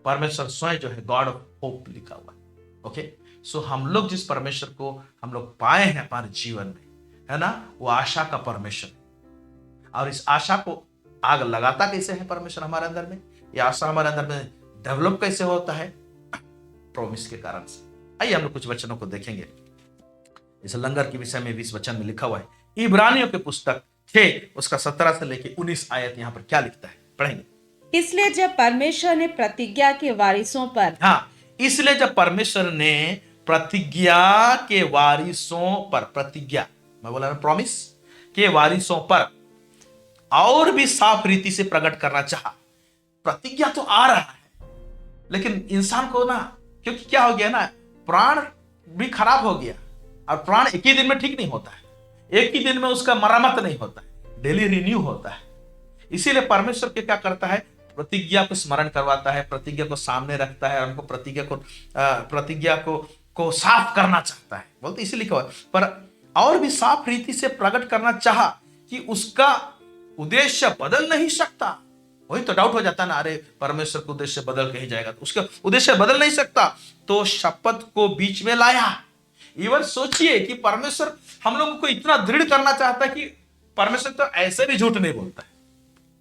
C: परमेश्वर स्वयं जो है गॉड ऑफ होप लिखा हुआ है। ओके, सो हम लोग जिस परमेश्वर को हम लोग पाए हैं हमारे जीवन में, है ना, वो आशा का परमेश्वर है। और इस आशा को आग लगाता कैसे है परमेश्वर हमारे अंदर में? ये आशा हमारे अंदर में डेवलप कैसे होता है? प्रॉमिस के कारण से। आइए हम लोग कुछ वचनों को देखेंगे। इस लंगर के विषय में 20 वचन में लिखा हुआ है। इब्रानियों के पुस्तक 6 उसका 17 से लेके 19 आयत यहाँ पर क्या लिखता है, पढ़ेंगे।
D: इसलिए जब परमेश्वर ने प्रतिज्ञा के वारिसों पर,
C: हाँ, इसलिए जब परमेश्वर ने प्रतिज्ञा के वारिसों पर, प्रतिज्ञा मैं बोला ना, प्रॉमिस के वारिसों पर और भी साफ रीति से प्रकट करना चाहा। प्रतिज्ञा तो आ रहा है, लेकिन इंसान को ना, क्योंकि क्या हो गया ना, प्राण भी खराब हो गया, और प्राण एक ही दिन में ठीक नहीं होता है, एक ही दिन में उसका मरम्मत नहीं होता है, डेली रिन्यू होता है। इसीलिए परमेश्वर क्या करता है, प्रतिज्ञा को स्मरण करवाता है, प्रतिज्ञा को सामने रखता है, और उनको प्रतिज्ञा को साफ करना चाहता है। बोलते इसीलिए लिखा हुआ है, पर और भी साफ रीति से प्रकट करना चाहा कि उसका उद्देश्य बदल नहीं सकता। वही तो डाउट हो जाता ना, अरे परमेश्वर का उद्देश्य बदल कहीं जाएगा, तो उसका उद्देश्य बदल नहीं सकता, तो शपथ को बीच में लाया। इवन सोचिए कि परमेश्वर हम लोगों को इतना दृढ़ करना चाहता है कि परमेश्वर तो ऐसे भी झूठ नहीं बोलता है,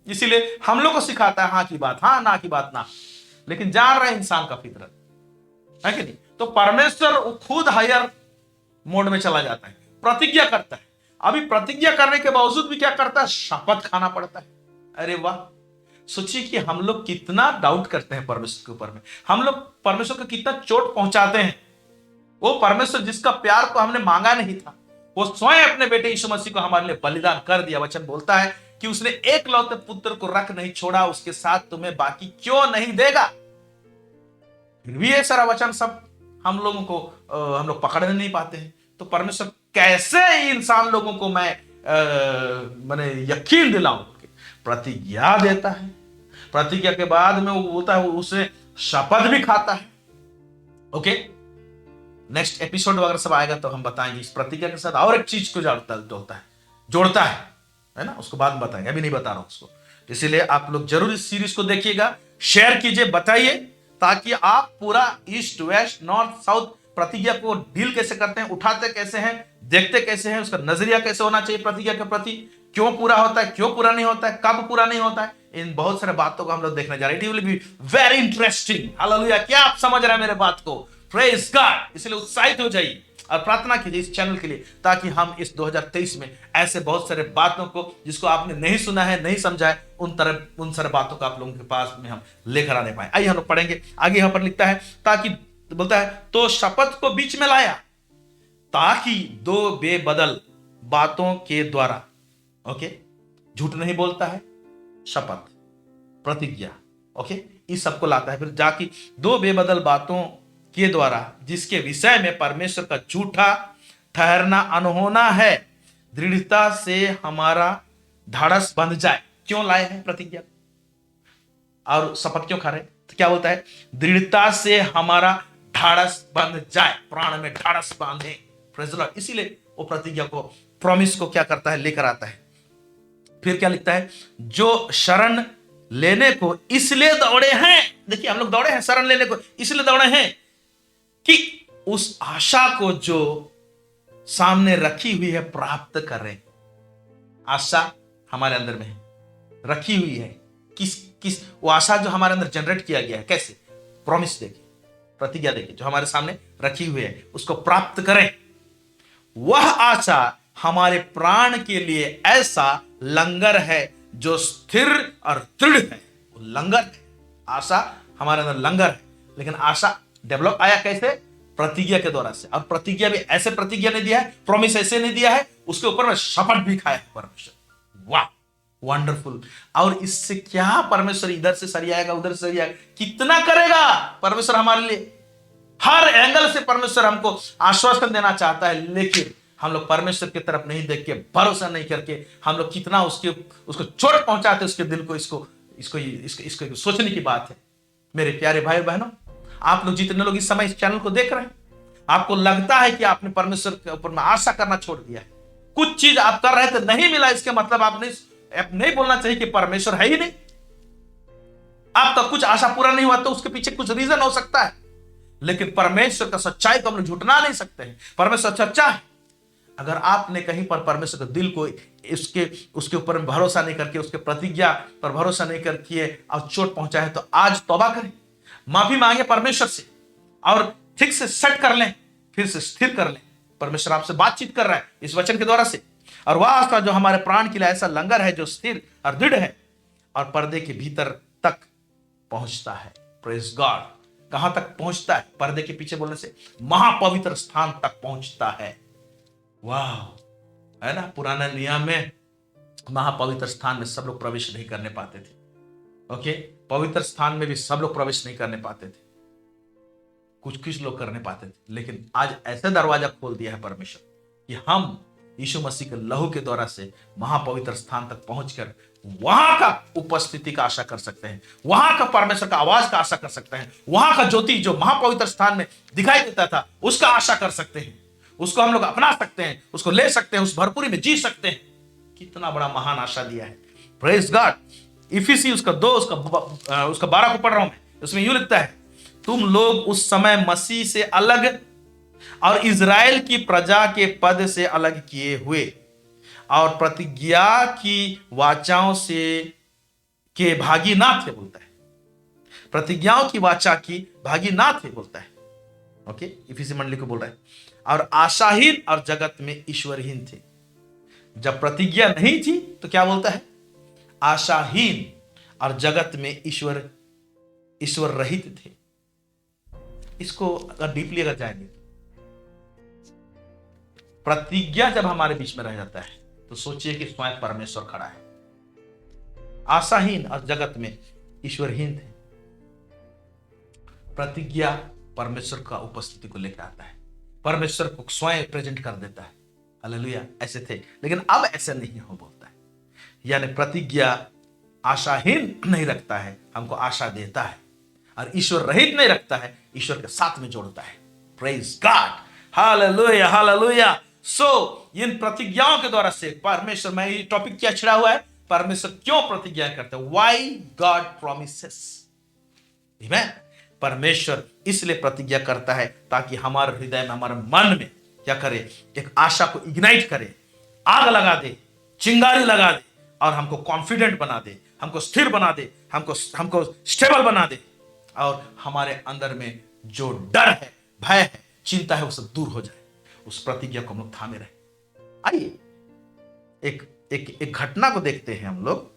C: इसीलिए हम लोग को सिखाता है हाँ की बात हाँ, ना की बात ना, लेकिन जान रहा है इंसान का फितरत है कि नहीं। तो परमेश्वर खुद हायर मोड में चला जाता है, प्रतिज्ञा करता है। अभी प्रतिज्ञा करने के बावजूद भी क्या करता है, शपथ खाना पड़ता है। अरे वाह, सोचिए कि हम लोग कितना डाउट करते हैं परमेश्वर के ऊपर में, हम लोग परमेश्वर को कितना चोट पहुंचाते हैं। वो परमेश्वर जिसका प्यार को हमने मांगा नहीं था, वो स्वयं अपने बेटे यीशु मसीह को हमारे लिए बलिदान कर दिया। वचन बोलता है कि उसने एकलौते पुत्र को रख नहीं छोड़ा, उसके साथ तुम्हें बाकी क्यों नहीं देगा। फिर भी ये सारा वचन सब हम लोगों को हम लोग पकड़ नहीं पाते हैं। तो परमेश्वर कैसे इंसान लोगों को मैंने यकीन दिलाऊं, प्रतिज्ञा देता है, प्रतिज्ञा के बाद में वो बोलता है, उसे शपथ भी खाता है। ओके, नेक्स्ट एपिसोड वगैरह सब आएगा तो हम बताएंगे इस प्रतिज्ञा के साथ और एक चीज को जोड़ता है ना, उसको बाद में बताएंगे, अभी नहीं बता रहा हूं उसको। इसीलिए आप लोग जरूर इस सीरीज को देखिएगा, शेयर कीजिए, बताइए, ताकि आप पूरा ईस्ट वेस्ट नॉर्थ साउथ प्रतिज्ञा को डील कैसे करते हैं, उठाते कैसे हैं, देखते कैसे हैं, उसका नजरिया कैसे होना चाहिए प्रतिज्ञा के प्रति, क्यों पूरा होता है, क्यों पूरा नहीं होता है, कब पूरा नहीं होता है, इन बहुत सारे बातों को हम लोग देखने जा रहे हैं। It will be very interesting. Hallelujah, क्या आप समझ रहे हैं मेरे बात को? Praise God. इसलिए उत्साहित हो जाइए और प्रार्थना कीजिए इस चैनल के लिए, ताकि हम इस 2023 में ऐसे बहुत सारे बातों को जिसको आपने नहीं सुना है, नहीं समझा है, उन सारे बातों को आप लोगों के पास में हम लेकर आने पाए। आइए हम लोग पढ़ेंगे आगे। यहां पर लिखता है, ताकि बोलता है तो शपथ को बीच में लाया, ताकि दो बेबदल बातों के द्वारा, ओके, झूठ नहीं बोलता है, शपथ, प्रतिज्ञा, ओके, इस सबको लाता है। फिर जाकि दो बेबदल बातों के द्वारा, जिसके विषय में परमेश्वर का झूठा ठहरना अनहोना है, दृढ़ता से हमारा ढाढ़स बंध जाए। क्यों लाए हैं प्रतिज्ञा और शपथ क्यों खा रहे? तो क्या बोलता है, दृढ़ता से हमारा ढाढ़स बंध जाए, प्राण में ढाढ़स बांधे। Praise the Lord. इसीलिए वो प्रतिज्ञा को, प्रॉमिस को क्या करता है, लेकर आता है। फिर क्या लिखता है, जो शरण लेने को इसलिए दौड़े हैं। देखिए, हम लोग दौड़े हैं शरण लेने को, इसलिए दौड़े हैं कि उस आशा को जो सामने रखी हुई है प्राप्त करें। आशा हमारे अंदर में है, रखी हुई है। किस वो आशा जो हमारे अंदर जनरेट किया गया है, कैसे? प्रॉमिस देखिए, प्रतिज्ञा देखिए, जो हमारे सामने रखी हुई है, उसको प्राप्त करें। वह आशा हमारे प्राण के लिए ऐसा लंगर है जो स्थिर और दृढ़ है। लंगर है, आशा हमारे अंदर लंगर है, लेकिन आशा डेवलप आया कैसे? प्रतिज्ञा के द्वारा से। और प्रतिज्ञा भी ऐसे प्रतिज्ञा नहीं दिया है, प्रॉमिस ऐसे नहीं दिया है, उसके ऊपर में शपथ भी खाया है परमेश्वर। वाह, वंडरफुल। और इससे क्या परमेश्वर इधर से सरियाएगा, उधर से सरियाएगा, कितना करेगा परमेश्वर हमारे लिए। हर एंगल से परमेश्वर हमको आश्वासन देना चाहता है, लेकिन हम लोग परमेश्वर की तरफ नहीं देख के, भरोसा नहीं करके, हम लोग कितना उसको चोट पहुंचाते उसके दिल को। इसको सोचने की बात है। मेरे प्यारे भाई बहनों, आप लोग जितने लोग इस समय इस चैनल को देख रहे हैं, आपको लगता है कि आपने परमेश्वर के ऊपर में आशा करना छोड़ दिया है, कुछ चीज आप कर रहे थे नहीं मिला, इसके मतलब आप नहीं बोलना चाहिए कि परमेश्वर है ही नहीं। आपका कुछ आशा पूरा नहीं हुआ तो उसके पीछे कुछ रीजन हो सकता है, लेकिन परमेश्वर का सच्चाई को हम लोग झुटला नहीं सकते हैं। परमेश्वर सच्चा है। अगर आपने कहीं पर परमेश्वर के दिल को उसके ऊपर भरोसा नहीं करके, उसके प्रतिज्ञा पर भरोसा नहीं करके और चोट पहुंचा है, तो आज तौबा करें, माफी मांगे परमेश्वर से और ठीक से सेट कर लें, फिर से स्थिर कर लें। परमेश्वर आपसे बातचीत कर रहा है इस वचन के द्वारा से। और वह आस्था जो हमारे प्राण के लिए ऐसा लंगर है जो स्थिर और दृढ़ है और पर्दे के भीतर तक पहुंचता है। Praise God. कहां तक पहुंचता है? पर्दे के पीछे बोलने से महापवित्र स्थान तक पहुंचता है। वाह, है ना। पुराना नियम में महापवित्र स्थान में सब लोग प्रवेश नहीं करने पाते थे। ओके, पवित्र स्थान में भी सब लोग प्रवेश नहीं करने पाते थे। कुछ कुछ लोग कर नहीं पाते थे, लेकिन आज ऐसा दरवाजा खोल दिया है परमेश्वर कि हम यीशु मसीह के लहू के द्वारा से महापवित्र स्थान तक पहुंचकर वहां का उपस्थिति का आशा कर सकते हैं, वहां का परमेश्वर का आवाज का आशा कर सकते हैं, वहां का ज्योति जो महापवित्र स्थान में दिखाई देता था उसका आशा कर सकते हैं, उसको हम लोग अपना सकते हैं, उसको ले सकते हैं, उस भरपूरी में जी सकते हैं। कितना बड़ा महान आशा दिया है। Praise God. इफिसी उसका 2 उसका 12 को पढ़ रहा हूं मैं, उसमें यूं लिखता है, तुम लोग उस समय मसीह से अलग और इजराइल की प्रजा के पद से अलग किए हुए और प्रतिज्ञा की वाचाओं से के भागी ना थे, बोलता है। प्रतिज्ञाओं की वाचा की भागी ना थे, बोलता है। ओके, इफिसी मंडली को बोल रहा है। और आशाहीन और जगत में ईश्वरहीन थे। जब प्रतिज्ञा नहीं थी तो क्या बोलता है? आशाहीन और जगत में ईश्वर रहित थे। इसको अगर डीपली अगर जाएंगे, प्रतिज्ञा जब हमारे बीच में रह जाता है तो सोचिए कि स्वयं परमेश्वर खड़ा है। आशाहीन और जगत में ईश्वरहीन थे। प्रतिज्ञा परमेश्वर का उपस्थिति को लेकर आता है, परमेश्वर को स्वयं प्रेजेंट कर देता है। हालेलुया। ऐसे थे, लेकिन अब ऐसे नहीं हो, बोलता है। यानी प्रतिज्ञा आशाहीन नहीं रखता है, हमको आशा देता है, और ईश्वर रहित नहीं रखता है, ईश्वर के साथ में जोड़ता है। Praise God. Hallelujah, hallelujah. So इन प्रतिज्ञाओं के द्वारा से परमेश्वर, मैं ये टॉपिक क्या छिड़ा हुआ है, परमेश्वर क्यों प्रतिज्ञा करते हैं? Why God promises. आमीन। परमेश्वर इसलिए प्रतिज्ञा करता है ताकि हमारे हृदय में, हमारे मन में क्या करे? एक आशा को इग्नाइट करे, आग लगा दे, चिंगारी लगा दे, और हमको कॉन्फिडेंट बना दे, हमको स्थिर बना दे, हमको स्टेबल बना दे, और हमारे अंदर में जो डर है, भय है, चिंता है, वो सब दूर हो जाए। उस प्रतिज्ञा को हम लोग थामे रहे। आइए एक घटना को देखते हैं, हम लोग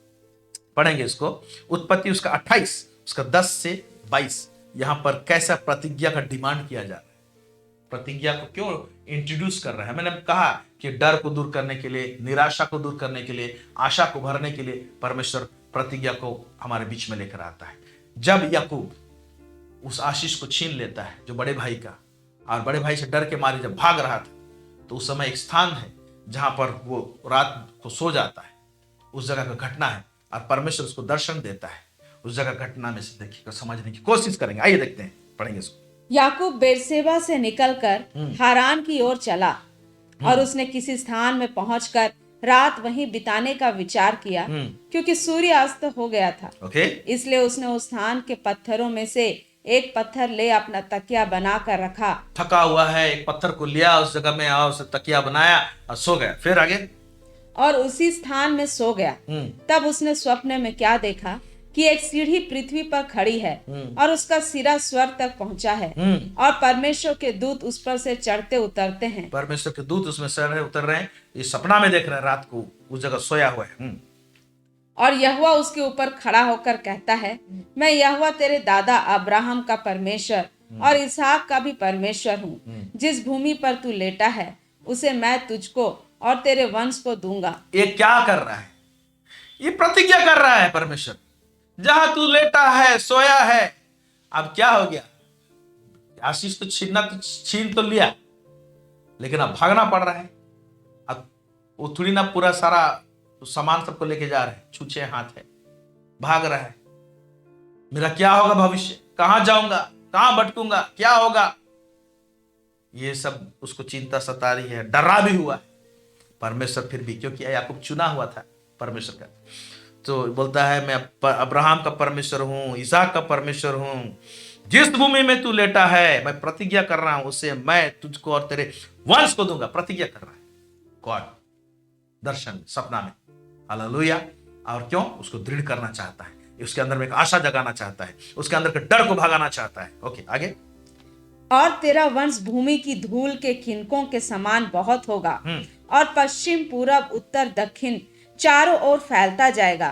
C: पढ़ेंगे इसको। उत्पत्ति उसका 28 उसका 10 से 22, यहां पर कैसा प्रतिज्ञा का डिमांड किया जा रहा है। प्रतिज्ञा को क्यों इंट्रोड्यूस कर रहा है? मैंने कहा कि डर को दूर करने के लिए, निराशा को दूर करने के लिए, आशा को भरने के लिए परमेश्वर प्रतिज्ञा को हमारे बीच में लेकर आता है। जब याकूब उस आशीष को छीन लेता है जो बड़े भाई का, और बड़े भाई से डर के मारे जब भाग रहा था, तो उस समय एक स्थान है जहां पर वो रात को सो जाता है। उस जगह का घटना है, और परमेश्वर उसको दर्शन देता है। उस जगह घटना में से देखिए, समझने की कोशिश करेंगे। आइए देखते हैं, पढ़ेंगे इसको।
D: याकूब बेरसेबा से निकलकर हारान की ओर चला, और उसने किसी स्थान में पहुंचकर रात वहीं बिताने का विचार किया, क्योंकि सूर्य अस्त हो गया था। इसलिए उसने उस स्थान के पत्थरों में से एक पत्थर ले अपना तकिया बनाकर रखा।
C: थका हुआ है, एक पत्थर को लिया उस जगह में, और उसे तकिया बनाया और सो गया। फिर आगे,
D: और उसी स्थान में सो गया। तब उसने स्वप्न में क्या देखा कि एक सीढ़ी पृथ्वी पर खड़ी है, और उसका सिरा स्वर्ग तक पहुंचा है, और परमेश्वर के दूत उस पर से चढ़ते उतरते हैं।
C: परमेश्वर के दूत उसमें चढ़ रहे उतर रहे हैं। ये सपना में देख रहे हैं, रात को उस जगह सोया हुआ है।
D: और यहोवा उसके ऊपर खड़ा होकर कहता है, मैं यहोवा तेरे दादा अब्राहम का परमेश्वर और इसहाक का भी परमेश्वर हूँ। जिस भूमि पर तू लेटा है उसे मैं तुझको और तेरे वंश को दूंगा।
C: ये क्या कर रहा है? ये प्रतिज्ञा कर रहा है परमेश्वर। जहां तू लेटा है, सोया है, अब क्या हो गया? आशीष तो छीन तो लिया, लेकिन अब भागना पड़ रहा है। अब वो थोड़ी ना पूरा सारा सामान सबको लेके जा रहे हैं, छूछे हाथ है, भाग रहा है। मेरा क्या होगा भविष्य? कहां जाऊंगा? कहां भटकूंगा? क्या होगा? ये सब उसको चिंता सता रही है, डरा भी हुआ है। परमेश्वर फिर भी, क्योंकि याकूब चुना हुआ था परमेश्वर का, तो बोलता है मैं अब्राहम का परमेश्वर हूं, इसहाक का परमेश्वर हूं। जिस भूमि में तू लेटा है, मैं प्रतिज्ञा कर रहा हूं, उससे मैं तुझको और तेरे वंश को दूंगा। प्रतिज्ञा कर रहा है गॉड, दर्शन सपना में। हालेलुया। और क्यों? उसको दृढ़ करना चाहता है, उसके अंदर में एक आशा जगाना चाहता है, उसके अंदर के डर को भगाना चाहता है। ओके, आगे।
D: और तेरा वंश भूमि की धूल के किनकों के समान बहुत होगा, और पश्चिम, पूरब, उत्तर, दक्षिण चारों ओर फैलता जाएगा।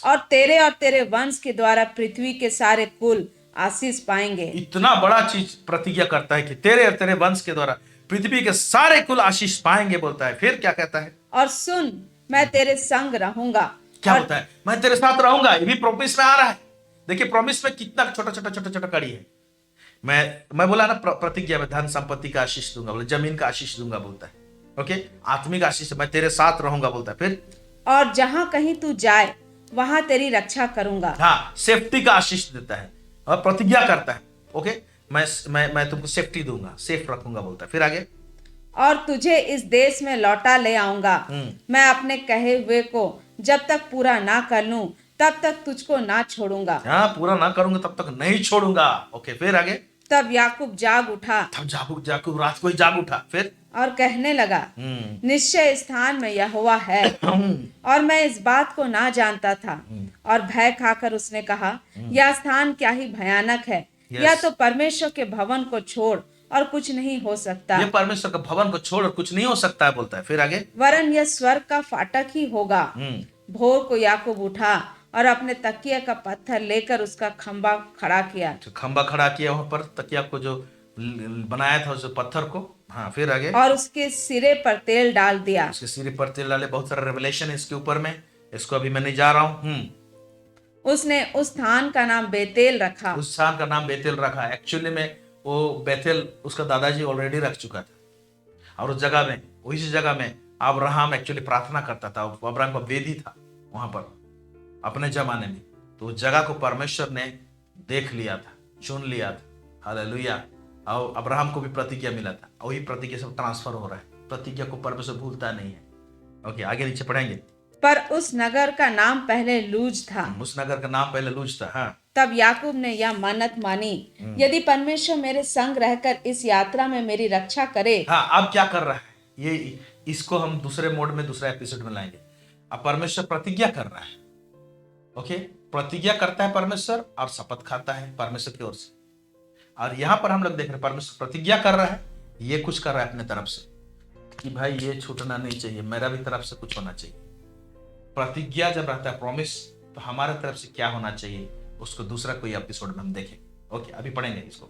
D: और तेरे वंश के द्वारा पृथ्वी के सारे कुल आशीष पाएंगे।
C: इतना बड़ा चीज प्रतिज्ञा करता है कि तेरे और तेरे वंश के द्वारा पृथ्वी के सारे कुल आशीष पाएंगे, बोलता है। फिर क्या कहता है?
D: और सुन, मैं तेरे संग रहूंगा।
C: क्या बोलता है? मैं तेरे साथ रहूंगा। ये भी प्रॉमिस में आ रहा है। देखिए प्रॉमिस में कितना छोटा छोटा कड़ी है। मैं बोला ना प्रतिज्ञा में धन संपत्ति का आशीष दूंगा, बोले जमीन का आशीष दूंगा बोलता है। ओके, आत्मिक आशीष, मैं तेरे साथ रहूंगा बोलता है। फिर
D: और जहां कहीं तू जाए वहां तेरी रक्षा करूंगा।
C: हाँ, सेफ्टी का आशीष देता है और प्रतिज्ञा करता है। ओके, मैं तुमको सेफ्टी दूंगा, सेफ रखूंगा बोलता है। फिर आगे,
D: और तुझे इस देश में लौटा ले आऊंगा। मैं अपने कहे हुए को जब तक पूरा ना कर लूं तब तक तुझको ना छोड़ूंगा।
C: हाँ, पूरा ना करूंगा तब तक नहीं छोड़ूंगा। ओके, फिर आगे,
D: तब याकूब जाग उठा
C: तब याकूब रात को ही जाग उठा। फिर
D: और कहने लगा, निश्चय स्थान में यहोवा है और मैं इस बात को ना जानता था। और भय खाकर उसने कहा, यह स्थान क्या ही भयानक है। या तो परमेश्वर के भवन को छोड़ और कुछ नहीं हो सकता।
C: ये परमेश्वर के भवन को छोड़ और कुछ नहीं हो सकता है बोलता है। फिर आगे,
D: वरन यह स्वर्ग का फाटक ही होगा। भोर को याकूब उठा और अपने तकिया का पत्थर लेकर उसका खंबा खड़ा किया।
C: तो खंबा खड़ा किया वहां पर, तकिया को जो बनाया था उस पत्थर को। हाँ, फिर आगे,
D: और उसके सिरे पर तेल डाल दिया।
C: उसके सिरे पर तेल डाले। बहुत सारा रेवलेशन है इसके ऊपर में, इसको अभी मैं नहीं जा रहा हूँ।
D: उसने उस स्थान का नाम बेतेल रखा।
C: उस स्थान का नाम बेतेल रखा। एक्चुअली में वो बेतेल उसका दादाजी ऑलरेडी रख चुका था, और उस जगह में, उसी जगह में अब्राहम एक्चुअली प्रार्थना करता था। अब्राहम का वेदी था वहां पर अपने जमाने में। तो उस जगह को परमेश्वर ने देख लिया था, चुन लिया था। हालेलुया। और अब्राहम को भी प्रतिज्ञा मिला था, और वही प्रतिज्ञा सब ट्रांसफर हो रहा है। प्रतिज्ञा को परमेश्वर भूलता नहीं है। ओके, आगे नीचे पढ़ेंगे।
D: पर उस नगर का नाम पहले लूज था।
C: उस नगर का नाम पहले लूज था। हाँ,
D: तब याकूब ने यह मन्नत मानी, यदि परमेश्वर मेरे संग रहकर इस यात्रा में मेरी रक्षा करे।
C: हाँ, अब क्या कर रहा है ये, इसको हम दूसरे मोड में, दूसरा एपिसोड में लाएंगे। अब परमेश्वर प्रतिज्ञा कर रहा है। ओके, प्रतिज्ञा करता है परमेश्वर और शपथ खाता है परमेश्वर की ओर से। और यहां पर हम लोग देख रहे हैं परमेश्वर प्रतिज्ञा कर रहा है, ये कुछ कर रहा है अपने तरफ से कि भाई ये छूटना नहीं चाहिए, मेरा भी तरफ से कुछ होना चाहिए। प्रतिज्ञा जब रहता है, प्रॉमिस, तो हमारे तरफ से क्या होना चाहिए उसको दूसरा कोई एपिसोड में हम देखेंगे। ओके, अभी पढ़ेंगे इसको।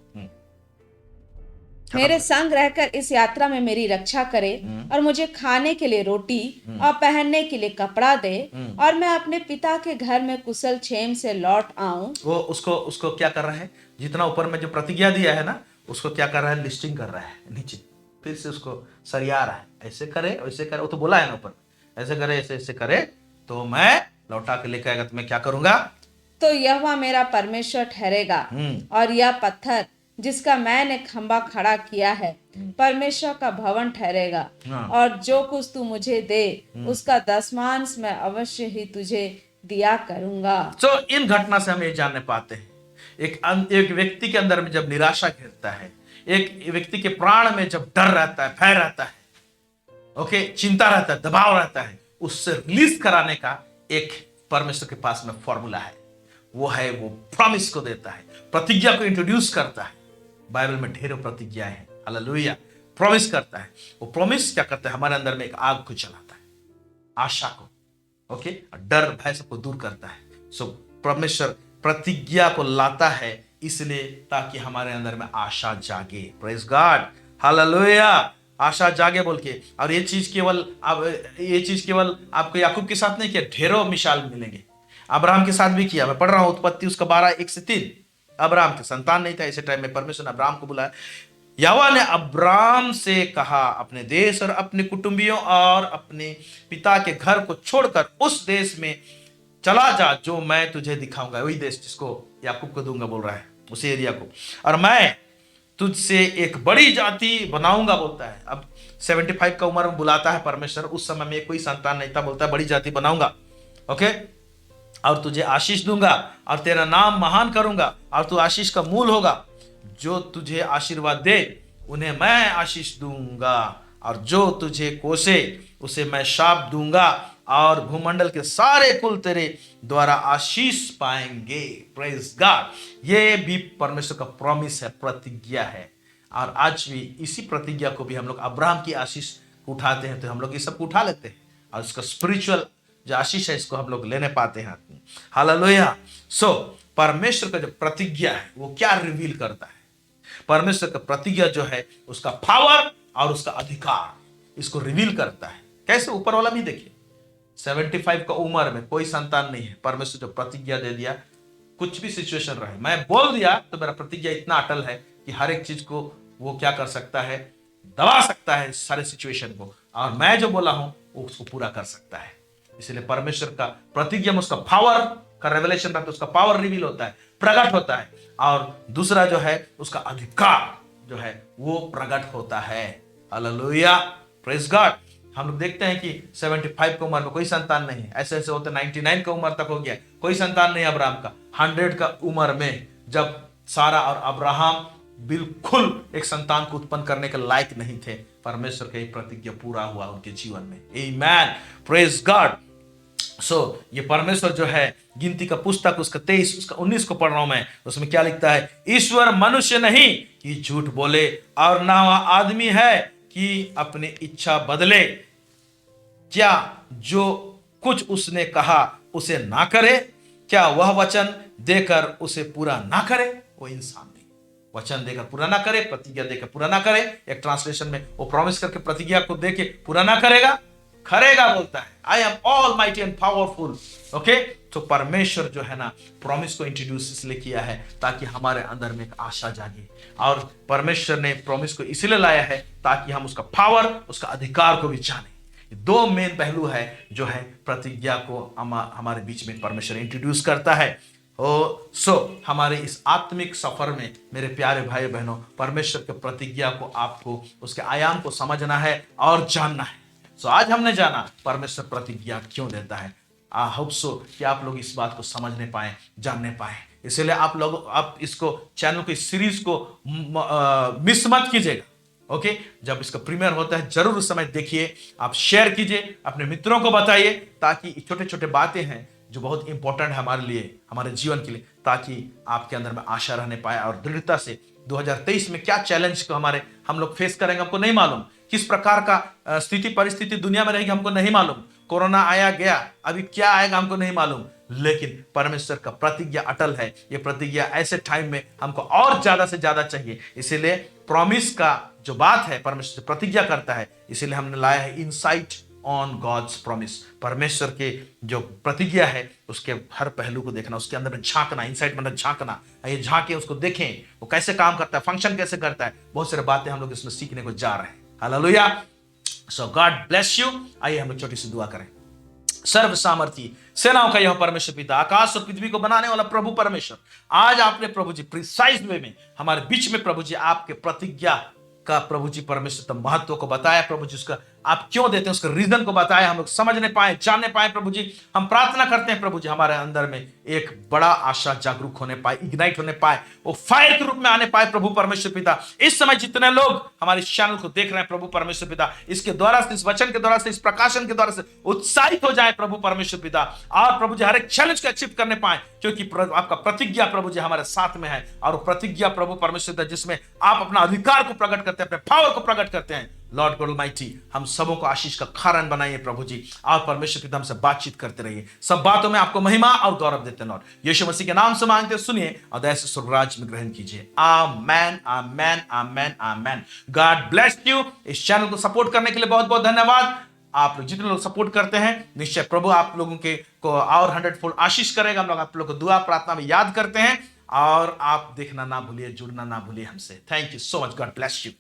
D: मेरे संग रहकर इस यात्रा में मेरी रक्षा करे और मुझे खाने के लिए रोटी और पहनने के लिए कपड़ा दे, और मैं अपने पिता के घर में कुशल क्षेम से लौट आऊं।
C: वो उसको क्या कर रहा है, जितना ऊपर में जो प्रतिज्ञा दिया है ना, उसको क्या कर रहा है, लिस्टिंग कर रहा है नीचे, फिर से उसको सरिया रहा है। ऐसे करे, वैसे करे, वो तो बोला है ना ऊपर, ऐसे करे, ऐसे ऐसे करे तो मैं लौटा के लेकर आएगा, तो मैं क्या करूंगा,
D: तो यहोवा मेरा परमेश्वर ठहरेगा, और यह पत्थर जिसका मैंने खंबा खड़ा किया है परमेश्वर का भवन ठहरेगा। और जो कुछ तू मुझे दे उसका दसमांश मैं अवश्य ही तुझे दिया करूंगा।
C: तो इन घटना से हम ये जानने पाते हैं, एक व्यक्ति के अंदर में जब निराशा घिरता है, एक व्यक्ति के प्राण में जब डर रहता है, भय रहता है, ओके, चिंता रहता है, दबाव रहता है, उससे रिलीज कराने का एक परमेश्वर के पास में फॉर्मूला है। वो है, वो प्रॉमिस को देता है, प्रतिज्ञा को इंट्रोड्यूस करता है। बाइबल में ढेरों प्रतिज्ञाएं हैं। हालेलुया। प्रॉमिस करता है। वो प्रॉमिस क्या करता है, हमारे अंदर में एक आग को जलाता है, आशा को, ओके, डर भय सबको दूर करता है। सो परमेश्वर प्रतिज्ञा को लाता है इसलिए ताकि हमारे अंदर में आशा जागे। Praise God, hallelujah. आशा जागे बोल के। और ये चीज केवल आपको याकूब के साथ नहीं किया, ढेरों मिसाल मिलेंगे। अब्राहम के साथ भी किया। मैं पढ़ रहा हूं उत्पत्ति उसका 12:1-3। अब्राहम के संतान नहीं था, ऐसे टाइम में परमेश्वर ने अब्राहम को बुलाया। यहोवा ने अब्राहम से कहा, अपने देश और अपने कुटुंबियों और अपने पिता के घर को छोड़कर उस देश में चला जा जो मैं तुझे दिखाऊंगा। वही देश जिसको याकूब को दूंगा बोल रहा है, उसी एरिया को। और मैं तुझसे एक बड़ी जाति बनाऊंगा बोलता है। अब 75 का उम्र में बुलाता है परमेश्वर। उस समय में कोई संतान नहीं था, बोलता है बड़ी जाति बनाऊंगा, ओके, और तुझे आशीष दूंगा और तेरा नाम महान करूंगा और तू आशीष का मूल होगा। जो तुझे आशीर्वाद दे उन्हें मैं आशीष दूंगा, और जो तुझे कोसे उसे मैं शाप दूंगा, और भूमंडल के सारे कुल तेरे द्वारा आशीष पाएंगे। Praise God. ये भी परमेश्वर का प्रॉमिस है, प्रतिज्ञा है। और आज भी इसी प्रतिज्ञा को भी हम लोग अब्राहम की आशीष उठाते हैं, तो हम लोग ये सब उठा लेते हैं, और उसका स्पिरिचुअल जो आशीष है इसको हम लोग लेने पाते हैं। हालेलुया। सो परमेश्वर का जो प्रतिज्ञा है वो क्या रिवील करता है, परमेश्वर का प्रतिज्ञा जो है उसका पावर और उसका अधिकार इसको रिवील करता है। कैसे? ऊपर वाला भी देखिए, 75 का उम्र में कोई संतान नहीं है, परमेश्वर जो प्रतिज्ञा दे दिया, कुछ भी सिचुएशन रहे, मैं बोल दिया तो मेरा प्रतिज्ञा इतना अटल है कि हर एक चीज को वो क्या कर सकता है, दबा सकता है सारे सिचुएशन को, और मैं जो बोला हूं वो उसको पूरा कर सकता है। इसलिए परमेश्वर का प्रतिज्ञा में उसका पावर का रेवलेशन रहता है, उसका पावर रिवील होता है, प्रकट होता है। और दूसरा जो है उसका अधिकार जो है वो प्रकट होता है। Hallelujah, praise God. हम लोग देखते हैं कि 75 की उम्र में कोई संतान नहीं है, ऐसे ऐसे होते 99 की उम्र तक हो गया, कोई संतान नहीं अब्राहम का। 100 का उम्र में जब सारा और अब्राहम बिल्कुल एक संतान को उत्पन्न करने के लायक नहीं थे, परमेश्वर का प्रतिज्ञा पूरा हुआ उनके जीवन में। आमेन, प्रेज गॉड। सो ये परमेश्वर जो है, गिनती का पुस्तक उसका 23 उसका 19 को पढ़ रहा हूं मैं, उसमें क्या लिखता है, ईश्वर मनुष्य नहीं कि झूठ बोले, और ना वह आदमी है कि अपनी इच्छा बदले। क्या जो कुछ उसने कहा उसे ना करे, क्या वह वचन देकर उसे पूरा ना करे? वो इंसान नहीं, वचन देकर पूरा ना करे, प्रतिज्ञा देकर पूरा ना करे। एक ट्रांसलेशन में वो प्रॉमिस करके प्रतिज्ञा को देके पूरा ना करेगा, करेगा बोलता है, I am all mighty and powerful. Okay, तो परमेश्वर जो है ना प्रॉमिस को इंट्रोड्यूस इसलिए किया है ताकि हमारे अंदर में एक आशा जागे, और परमेश्वर ने प्रॉमिस को इसलिए लाया है ताकि हम उसका पावर, उसका अधिकार को भी जाने। दो मेन पहलू है जो है प्रतिज्ञा को हमारे बीच में परमेश्वर इंट्रोड्यूस करता है। सो हमारे इस आत्मिक सफर में मेरे प्यारे भाई बहनों, परमेश्वर के प्रतिज्ञा को आपको उसके आयाम को समझना है और जानना है। सो आज हमने जाना परमेश्वर प्रतिज्ञा क्यों देता है। आई होप सो कि आप लोग इस बात को समझने पाए, जानने पाए। इसलिए आप इसको चैनल को, इस सीरीज को मिस मत कीजिएगा। ओके, जब इसका प्रीमियर होता है जरूर उस समय देखिए, आप शेयर कीजिए, अपने मित्रों को बताइए, ताकि छोटे छोटे बातें हैं जो बहुत इंपॉर्टेंट है हमारे लिए, हमारे जीवन के लिए, ताकि आपके अंदर में आशा रहने पाए और दृढ़ता से 2023 में क्या चैलेंज को हम लोग फेस करेंगे हमको नहीं मालूम, किस प्रकार का स्थिति परिस्थिति दुनिया में रहेगी हमको नहीं मालूम, कोरोना आया गया, अभी क्या आएगा हमको नहीं मालूम, लेकिन परमेश्वर का प्रतिज्ञा अटल है। ये प्रतिज्ञा ऐसे टाइम में हमको और ज्यादा से ज्यादा चाहिए। इसीलिए प्रॉमिस का जो बात है, परमेश्वर प्रतिज्ञा करता है, इसीलिए हमने लाया है इनसाइट ऑन गॉड्स प्रॉमिस। परमेश्वर के जो प्रतिज्ञा है उसके हर पहलू को देखना, उसके अंदर में झांकना, इनसाइट मतलब झांकना, ये झांके उसको देखें वो कैसे काम करता है, फंक्शन कैसे करता है। बहुत सारी बातें हम लोग इसमें सीखने को जा रहे हैं। Hallelujah, so God bless you. आइए हम लोग छोटी सी दुआ करें। सर्व सामर्थी सेनाओं का यह परमेश्वर पिता, आकाश और पृथ्वी को बनाने वाला प्रभु परमेश्वर, आज आपने प्रभु जी प्रिसाइज वे में हमारे बीच में प्रभु जी आपके प्रतिज्ञा का प्रभु जी परमेश्वर तो महत्व को बताया, प्रभु जी उसका आप क्यों देते हैं उसका रीजन को बताया, हम लोग समझने पाए, जानने पाए। प्रभु जी हम प्रार्थना करते हैं प्रभु जी हमारे अंदर में एक बड़ा आशा जागरूक होने पाए, इग्नाइट होने पाए, वो फायर के रूप में आने पाए। प्रभु परमेश्वर पिता, इस समय जितने लोग हमारे चैनल को देख रहे हैं प्रभु परमेश्वर पिता, इसके द्वारा से, इस वचन के द्वारा से, इस प्रकाशन के द्वारा से उत्साहित हो जाए प्रभु परमेश्वर पिता, और प्रभु जी हर एक चैलेंज को अचीव करने पाए, क्योंकि आपका प्रतिज्ञा प्रभु जी हमारे साथ में है। और प्रतिज्ञा प्रभु परमेश्वर पिता जिसमें आप अपना अधिकार को प्रकट करते हैं, अपने पावर को प्रकट करते हैं। लॉर्ड गॉड ऑलमाइटी, हम सबों को आशीष का कारण बनाइए प्रभु जी, और परमेश्वर पिता हमसे बातचीत करते रहिए। सब बातों में आपको महिमा और गौरव देते हैं लॉर्ड। यीशु मसीह के नाम से मांगते सुनिए और दया से स्वर्गराज में ग्रहण कीजिए। Amen, amen, amen, amen. God bless you. इस चैनल को सपोर्ट करने के लिए बहुत बहुत धन्यवाद। आप लोग जितने लोग सपोर्ट करते हैं, निश्चय प्रभु आप लोगों के को और 100-फोल्ड आशीष करेगा। हम लोग आप लोग को दुआ प्रार्थना में याद करते हैं, और आप देखना ना भूलिए, जुड़ना ना भूलिए हमसे। Thank you so much. God bless you.